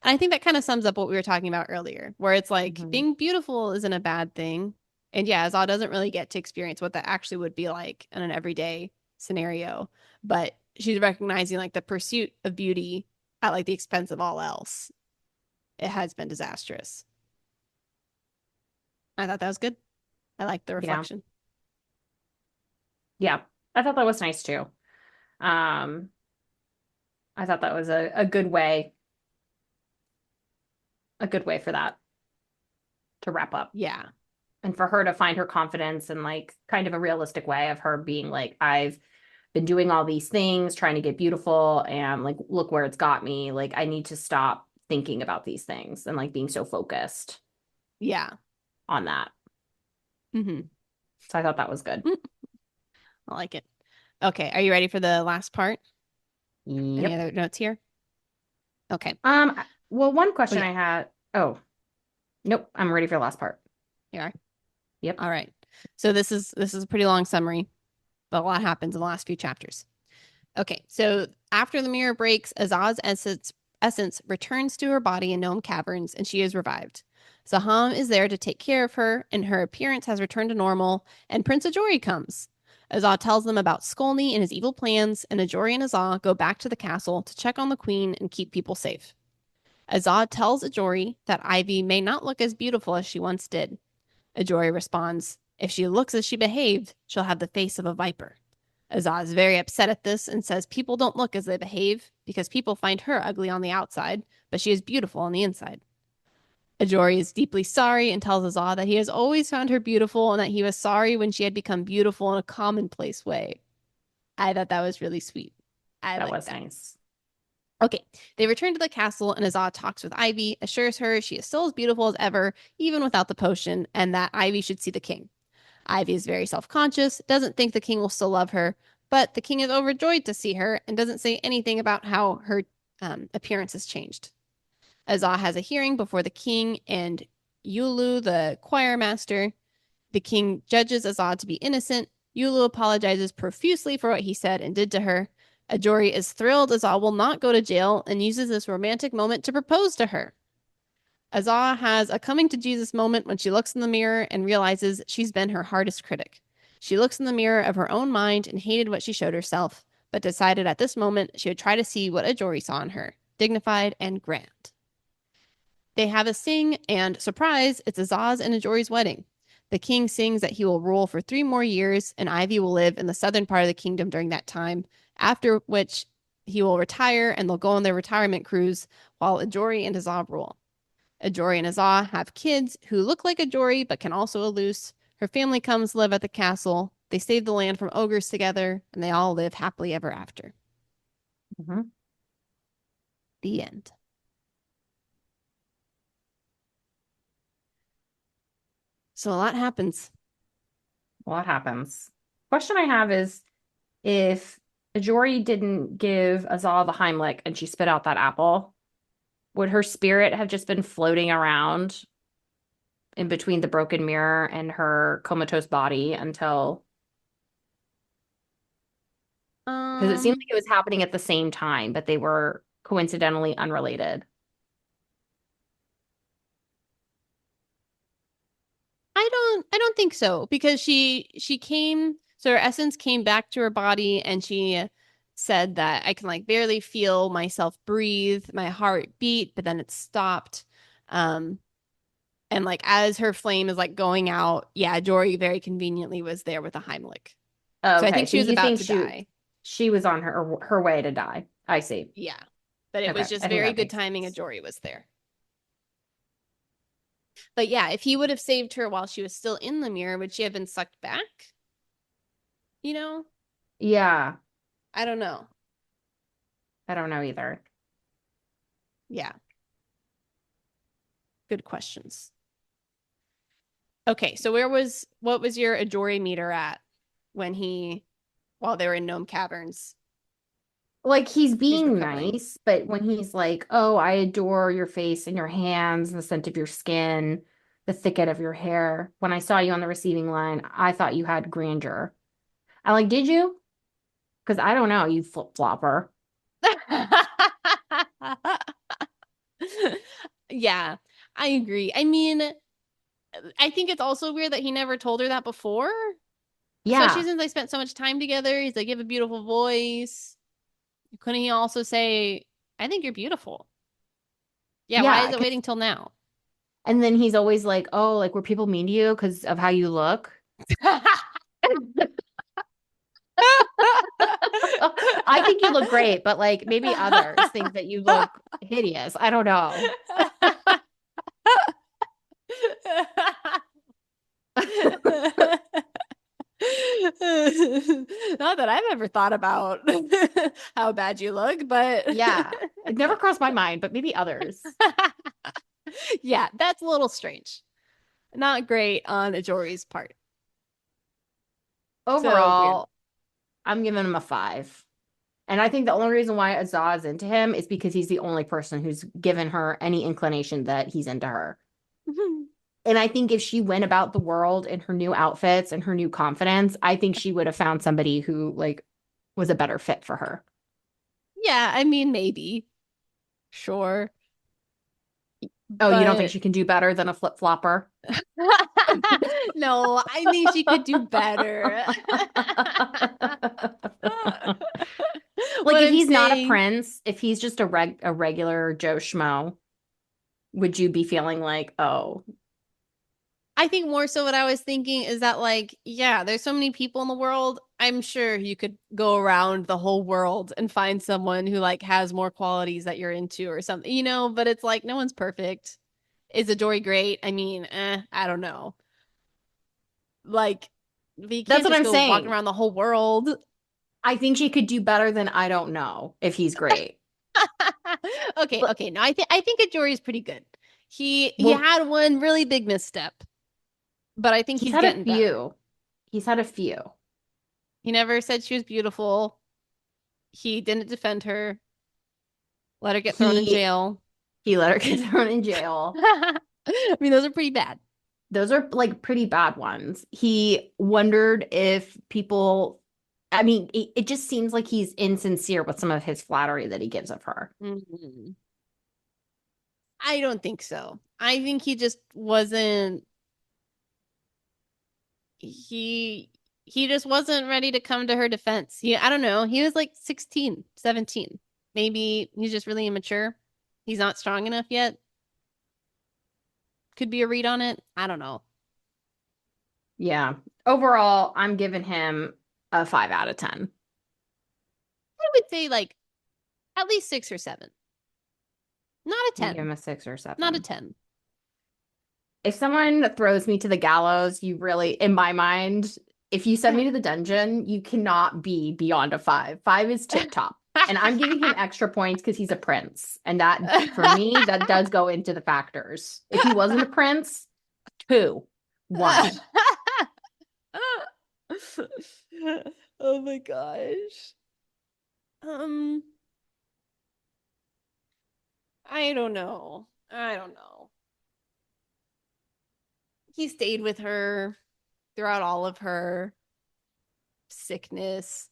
And I think that kind of sums up what we were talking about earlier, where it's like Hmm. being beautiful isn't a bad thing. And yeah, Azad doesn't really get to experience what that actually would be like in an everyday scenario, but she's recognizing like the pursuit of beauty at like the expense of all else. It has been disastrous. I thought that was good. I like the Yeah. reflection. Yeah. I thought that was nice too. Um, I thought that was a good way for that to wrap up. Yeah. And for her to find her confidence in like kind of a realistic way of her being like, I've been doing all these things, trying to get beautiful, and like, look where it's got me. Like, I need to stop thinking about these things and like being so focused Yeah. on that. Hmm. So I thought that was good. I like it. Okay. Are you ready for the last part? Any Yep. other notes here? Okay. Well, one Oh, question yeah. I had. Oh, nope. I'm ready for the last part. You are. Yep. All right. So this is a pretty long summary, but a lot happens in the last few chapters. Okay, so after the mirror breaks, Azaz's essence returns to her body in Gnome Caverns, and she is revived. Zaham is there to take care of her, and her appearance has returned to normal, and Prince Ajori comes. Azaz tells them about Skolny and his evil plans, and Ajori and Azaz go back to the castle to check on the queen and keep people safe. Azaz tells Ajori that Ivy may not look as beautiful as she once did. Ajori responds, "If she looks as she behaved, she'll have the face of a viper." Azaz is very upset at this and says people don't look as they behave because people find her ugly on the outside, but she is beautiful on the inside. Ajori is deeply sorry and tells Azaz that he has always found her beautiful and that he was sorry when she had become beautiful in a commonplace way. I thought that was really sweet. I That like was that. nice. Okay, they return to the castle and Azaz talks with Ivy, assures her she is still as beautiful as ever, even without the potion, and that Ivy should see the king. Ivy is very self conscious, doesn't think the king will still love her, but the king is overjoyed to see her and doesn't say anything about how her appearance has changed. Azah has a hearing before the king and Yulu, the choir master. The king judges Azah to be innocent. Yulu apologizes profusely for what he said and did to her. Ajori is thrilled Azah will not go to jail and uses this romantic moment to propose to her. Azah has a coming to Jesus moment when she looks in the mirror and realizes she's been her hardest critic. She looks in the mirror of her own mind and hated what she showed herself, but decided at this moment she would try to see what Ajori saw in her, dignified and grand. They have a sing, and surprise, it's Azaz and Ajori's wedding. The king sings that he will rule for 3 more years, and Ivy will live in the southern part of the kingdom during that time, after which he will retire and they'll go on their retirement cruise while Ajori and Azaz rule. Ajori and Azah have kids who look like Ajori but can also eluce. Her family comes live at the castle. They save the land from ogres together, and they all live happily ever after. Hmm. The end. So a lot happens. What happens? Question I have is if Ajori didn't give Azal the Heimlich and she spit out that apple, would her spirit have just been floating around in between the broken mirror and her comatose body until, because it seemed Um, like it was happening at the same time, but they were coincidentally unrelated. I don't think so because she came so her essence came back to her body and she said that I can like barely feel myself breathe, my heart beat, but then it stopped. Um, and like as her flame is like going out, yeah, Jory very conveniently was there with a Heimlich. So I Okay, think so she was you about think to die. she was on her way to die. I see. Yeah. But it Okay, was just I think very that good makes timing. A sense. Jory was there. But yeah, if he would have saved her while she was still in the mirror, would she have been sucked back? You know? Yeah, I don't know. I don't know either. Yeah. Good questions. Okay, so what was your Ajori meter at when while they were in Gnome Caverns? Like he's He's being recovering. nice, but when he's like, "Oh, I adore your face and your hands, the scent of your skin, the thicket of your hair. When I saw you on the receiving line, I thought you had grandeur." I like, "Did you?" Because I don't know, you flip-flopper. Yeah, I agree. I mean, I think it's also weird that he never told her that before, especially Yeah. since they spent so much time together. He's like, you have a beautiful voice. Couldn't he also say, I think you're beautiful? Yeah, why Yeah. is it waiting till now? And then he's always like, oh, like were people mean to you because of how you look? I think you look great, but like maybe others think that you look hideous. I don't know. Not that I've ever thought about how bad you look, but Yeah. It never crossed my mind, but maybe others. yeah, that's a little strange. Not great on Ajori's part. So weird. Overall, I'm giving him a 5. And I think the only reason why Azaz is into him is because he's the only person who's given her any inclination that he's into her. And I think if she went about the world in her new outfits and her new confidence, I think she would have found somebody who like was a better fit for her. Yeah, I mean, maybe. Sure. Oh, you don't think But she can do better than a flip-flopper? no, I think she could do better. Like What if I'm he's not a saying, prince, if he's just a regular Joe Schmo, would you be feeling like, oh, I think more so what I was thinking is that, like, yeah, there's so many people in the world. I'm sure you could go around the whole world and find someone who, like, has more qualities that you're into or something, but it's like no one's perfect. Is Adori great? I mean, I don't know. Like, but you that's can't what just I'm go walking saying. around the whole world. I think she could do better than I don't know if he's great. Okay, But okay. No, I think Ajori is pretty good. He well, had one really big misstep, but I think he's he's had a getting better. few. He's had a few. He never said she was beautiful. He didn't defend her, let her get thrown in He jail. he let her get thrown in jail. I mean, those are pretty bad. Those are like pretty bad ones. He wondered if people, I mean, it just seems like he's insincere with some of his flattery that he gives of her. Mhm. I don't think so. I think he just wasn't he he just wasn't ready to come to her defense. I don't know. He was like 16, 17. Maybe he's just really immature. He's not strong enough yet. Could be a read on it. I don't know. Yeah. Overall, I'm giving him a 5 out of 10. I would say like at least 6 or 7. Not a You give 10. him a 6 or Not a 7. 10. If someone throws me to the gallows, you really, in my mind, if you send me to the dungeon, you cannot be beyond a 5. 5 is tip top. And I'm giving him extra points because he's a prince. And that, for me, that does go into the factors. If he wasn't a prince, 2, 1. Oh my gosh. Um, I don't know. I don't know. He stayed with her throughout all of her sickness.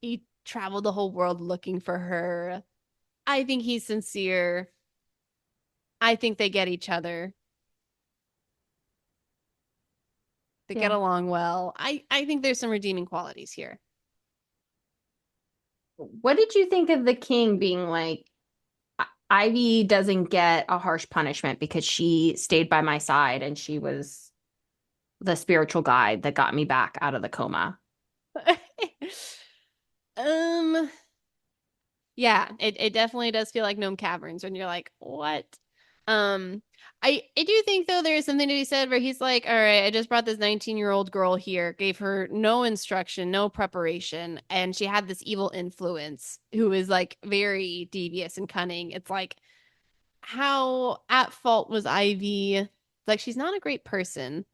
He traveled the whole world looking for her. I think he's sincere. I think they get each other. They get Yeah. along well. I think there's some redeeming qualities here. What did you think of the king being like, Ivy doesn't get a harsh punishment because she stayed by my side and she was the spiritual guide that got me back out of the coma? um, yeah, it definitely does feel like gnome caverns when you're like, what? Um, I do think though there is something to be said where he's like, all right, I just brought this 19-year-old girl here, gave her no instruction, no preparation, and she had this evil influence who is like very devious and cunning. It's like, how at fault was Ivy? Like, she's not a great person.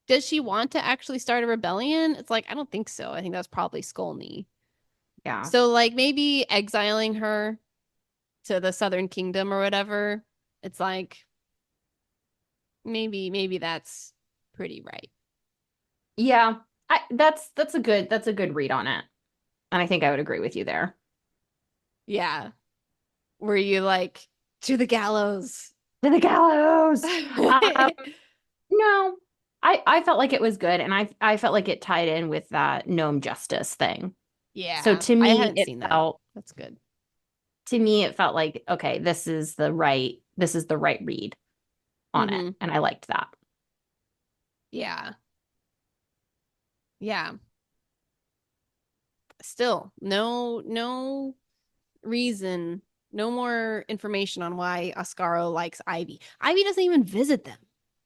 Does she want to actually start a rebellion? It's like, I don't think so. I think that's probably Skolny. Yeah. So, like, maybe exiling her to the Southern Kingdom or whatever. It's like maybe that's pretty right. Yeah. That's a good read on it. And I think I would agree with you there. Yeah. Were you like to the gallows? To the gallows. Um, no, I felt like it was good, and I felt like it tied in with that gnome justice thing. So Yeah, I hadn't seen that. That's good. to me it felt like okay, this is the right read on it, Mm-hmm. and I liked that. Yeah. Yeah. Still, no reason, no more information on why Oscaro likes Ivy. Ivy doesn't even visit them.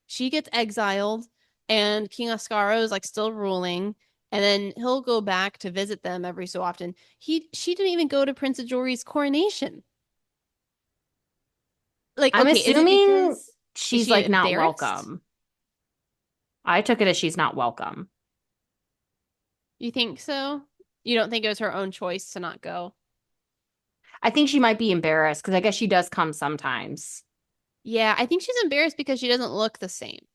She gets exiled, and King Oscaro is like still ruling, and then he'll go back to visit them every so often. She didn't even go to Prince Ajori's coronation. Like, I'm okay, is it assuming because is she's she like not embarrassed? welcome. I took it as she's not welcome. You think so? You don't think it was her own choice to not go? I think she might be embarrassed because I guess she does come sometimes. Yeah, I think she's embarrassed because she doesn't look the same.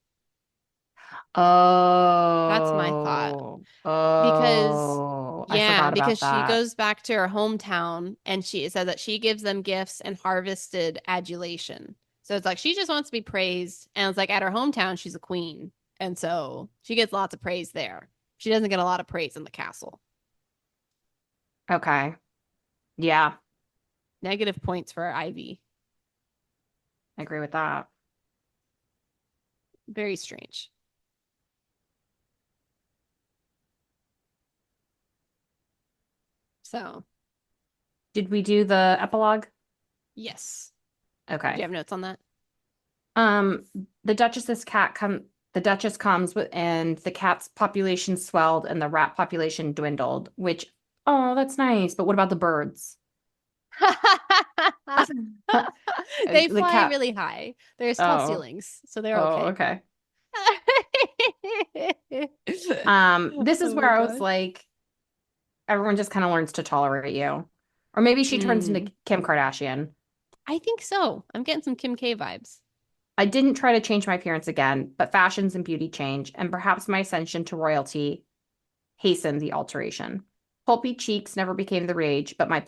That's my thought. Oh, Because I yeah, forgot because about she that. goes back to her hometown and she said that she gives them gifts and harvested adulation. So it's like she just wants to be praised. And it's like at her hometown, she's a queen. And so she gets lots of praise there. She doesn't get a lot of praise in the castle. Okay. Yeah, Negative points for Ivy. I agree with that. Very strange. So, Did we do the epilogue? yes. Do you Okay. have notes on that? Um, the Duchess's cat come the Duchess comes with and the cat's population swelled and the rat population dwindled, which oh, that's nice. But what about the birds? They The fly cat. really high. There's tall Oh, ceilings, so they're oh, okay. okay. This is Oh where my I was God. like, everyone just kind of learns to tolerate you. Or maybe she turns into Mm, Kim Kardashian. I think so. I'm getting some Kim K vibes. I didn't try to change my appearance again, but fashions and beauty change, and perhaps my ascension to royalty hastened the alteration. Pulpy cheeks never became the rage, but my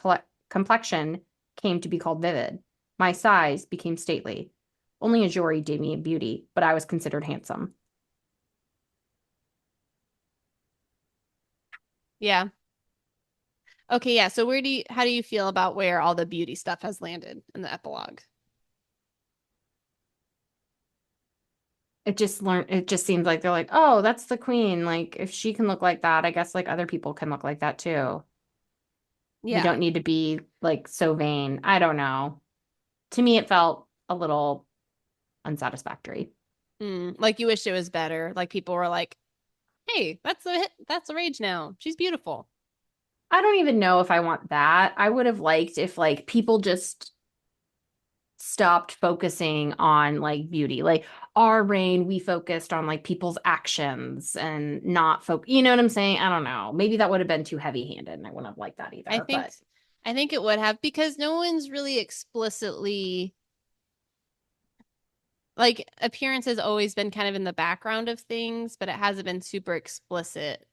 complexion came to be called vivid. My size became stately. Only a jury did me in beauty, but I was considered handsome. Yeah. Okay, yeah. So how do you feel about where all the beauty stuff has landed in the epilogue? It just seems like they're like, oh, that's the queen. Like, if she can look like that, I guess like other people can look like that too. We Yeah. don't need to be like so vain. I don't know. To me, it felt a little unsatisfactory. Like you wish it was better. Like people were like, "Hey, that's the rage now. She's beautiful." I don't even know if I want that. I would have liked if like people just stopped focusing on like beauty. Like our reign, we focused on like people's actions and not you know what I'm saying? I don't know. Maybe that would have been too heavy-handed and I wouldn't have liked that I either. think But I think it would have because no one's really explicitly like appearance has always been kind of in the background of things, but it hasn't been super explicit.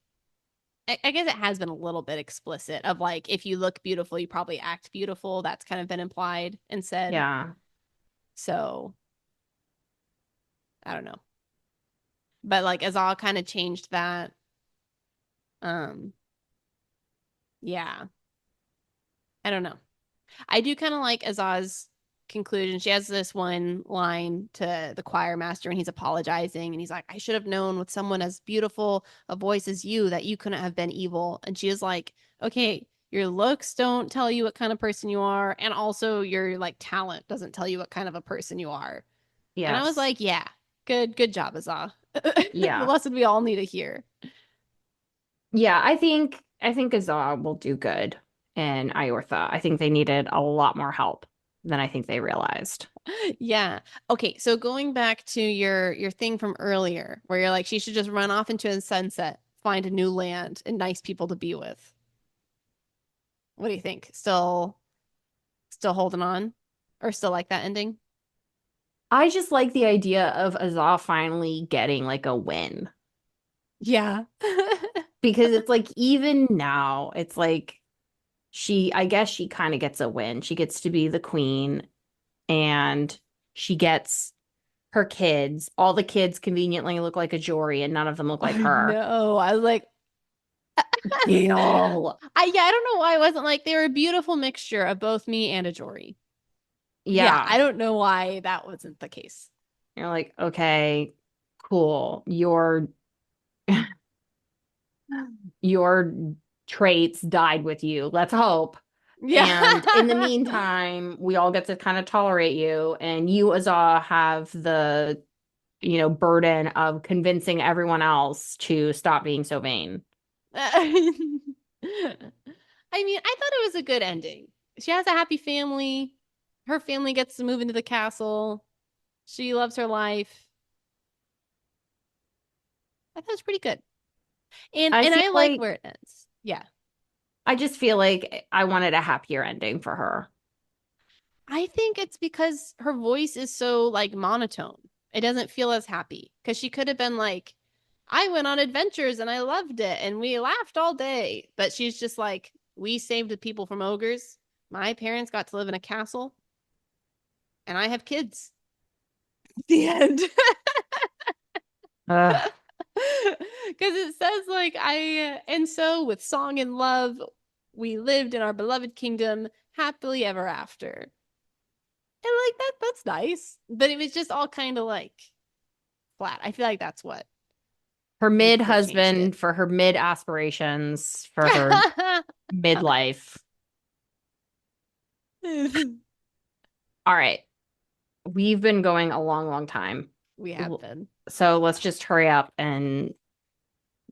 I guess it has been a little bit explicit of like if you look beautiful, you probably act beautiful. That's kind of been implied and said. yeah. So I don't know. But like Azal kind of changed that. Um, yeah. I don't know. I do kind of like Azaz's conclusion. She has this one line to the choir master when he's apologizing, and he's like, I should have known with someone as beautiful a voice as you that you couldn't have been evil. And she is like, okay, your looks don't tell you what kind of person you are, and also your like talent doesn't tell you what kind of a person you are. And I was Yes. like, yeah, good job, Azaz. The Yeah. lesson we all need to hear. Yeah, I think Azar will do good in Iortha. I think they needed a lot more help than I think they realized. Yeah. Okay, so going back to your thing from earlier where you're like she should just run off into the sunset, find a new land and nice people to be with. What do you think? Still holding on or still like that ending? I just like the idea of Azar finally getting like a win Yeah. because it's like even now, it's like I guess she kind of gets a win. She gets to be the queen and She gets her kids. All the kids conveniently look like a Jory, and none of them look like I her. know. I was like, Deal. I don't know why I wasn't like they were a beautiful mixture of both me and a Jory. Yeah, Yeah. I don't know why that wasn't the case. You're like, okay, cool. Your traits died with you. Let's hope. Yeah. And in the meantime, we all get to kind of tolerate you, and you, Azah, have the, burden of convincing everyone else to stop being so vain. I mean, I thought it was a good ending. She has a happy family. Her family gets to move into the castle. She loves her life. I thought it was pretty good. And I and feel I like like where it ends. Yeah. I just feel like I wanted a happier ending for her. I think it's because her voice is so like monotone. It doesn't feel as happy because she could have been like, I went on adventures and I loved it and we laughed all day. But she's just like, we saved the people from ogres. My parents got to live in a castle and I have kids. The end. Ugh. Because it says like and so with song and love we lived in our beloved kingdom happily ever after. And like that's nice. But it was just all kind of like flat. I feel like that's what Her maybe mid could have changed it. husband for her mid aspirations for her midlife. All right. We've been going a long, long time. We have been. So let's just hurry up and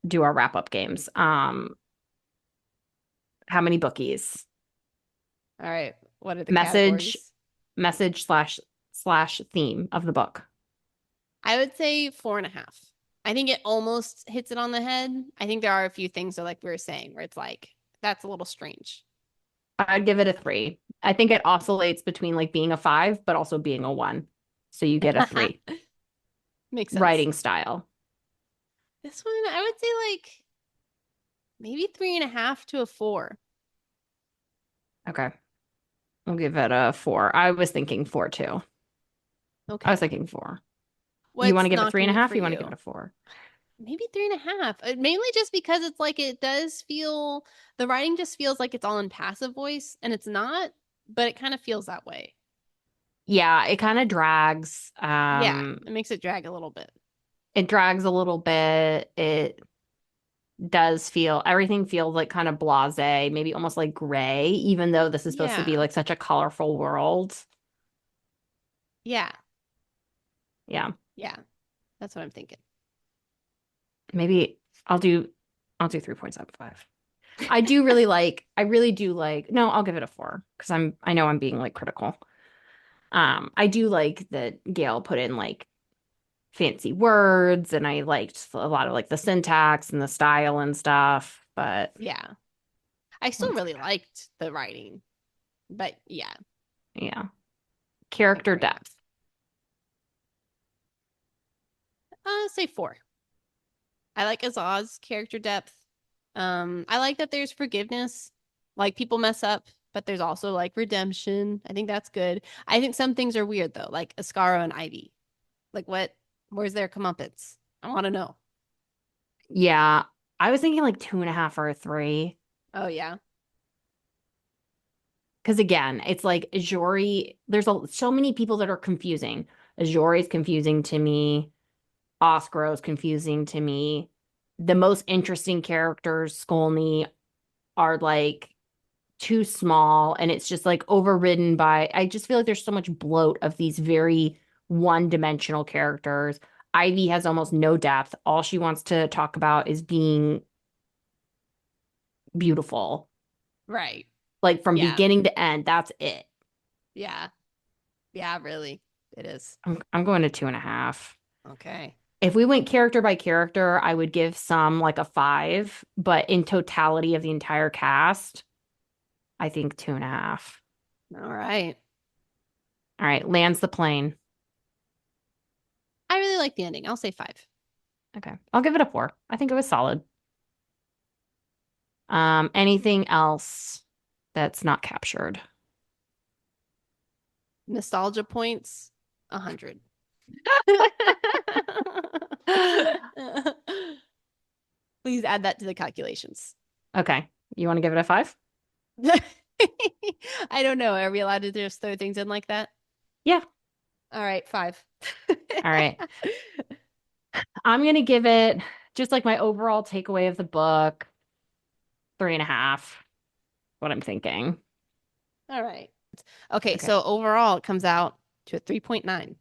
do our wrap up games. How many bookies? All right. What are the Message, categories? message slash theme of the book. I would say 4.5. I think it almost hits it on the head. I think there are a few things, so like we were saying, where it's like, that's a little strange. I'd give it a 3. I think it oscillates between like being a 5, but also being a 1. So you get a 3. Makes sense. Writing style. This one, I would say like maybe 3.5 to a 4. Okay. I'll give it a 4. I was thinking 4 too. I was Okay. thinking 4. You want to What's give it three and knocking a it half? for You want to give it you? a 4? Maybe 3.5. Mainly just because it's like it does feel the writing just feels like it's all in passive voice, and it's not, but it kind of feels that way. Yeah, it kind of drags. Yeah, it makes it drag a little bit. It drags a little bit. It does feel everything feels like kind of blasé, maybe almost like gray, even though this is supposed to be Yeah. like such a colorful world. Yeah. Yeah, Yeah. That's what I'm thinking. maybe I'll do I'll do 3.75. I really do like, no, I'll give it a 4 because I know I'm being like critical. I do like that Gail put in like fancy words and I liked a lot of like the syntax and the style and stuff, but Yeah. I still let's really liked the writing, but yeah, yeah. Character agree. depth. Say 4. I like Azaz's character depth. I like that there's forgiveness. Like people mess up, but there's also like redemption. I think that's good. I think some things are weird though, like Ascaro and Ivy. Like where's their comeuppance? I want to know. Yeah. I was thinking like 2.5 or a 3. Oh yeah. Because again, it's like Jory, so many people that are confusing. Jory is confusing to me. Oscar is confusing to me. The most interesting characters, Skolny, are like too small and it's just like overridden by I just feel like there's so much bloat of these very one-dimensional characters. Ivy has almost no depth. All she wants to talk about is being beautiful. Right. Like from Yeah. beginning to end, that's it. Yeah. Yeah, really. It is. I'm going to 2.5. Okay. If we went character by character, I would give some like a 5, but in totality of the entire cast, I think 2.5. All right. All right, lands the plane. I really like the ending. I'll say 5. Okay, I'll give it a 4. I think it was solid. Anything else that's not captured? Nostalgia points. 100. Please add that to the calculations. Okay. You want to give it a 5? I don't know. Are we allowed to just throw things in like that? Yeah. All right, 5. All right. I'm going to give it just like my overall takeaway of the book, 3.5. What I'm thinking. All right. Okay, Okay. so overall it comes out to a 3.9.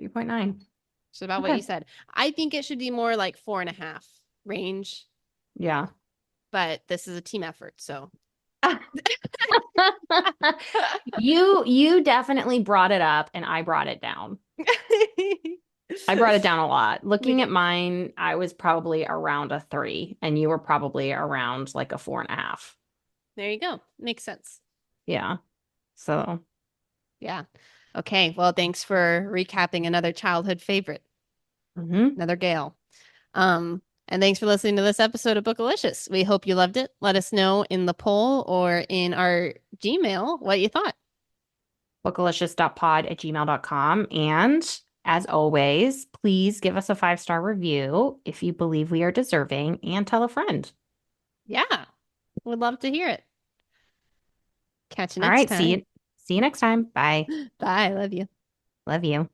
3.9. So about what Okay. you said. I think it should be more like 4.5 range, Yeah. but this is a team effort, so You definitely brought it up and I brought it down. I brought it down a lot. we Looking at did. mine, I was probably around a 3 and you were probably around like a 4.5. There you go. Makes sense. Yeah. So, Yeah. Okay. Well, thanks for recapping another childhood favorite, mhm. another Gale. And thanks for listening to this episode of Bookalicious. We hope you loved it. Let us know in the poll or in our Gmail what you thought. bookalicious.pod@gmail.com. And as always, please give us a 5-star review if you believe we are deserving and tell a friend. Yeah. Would love to hear it. Catch you All next right. See time. you. See you next time. Bye. Bye. Love you. Love you.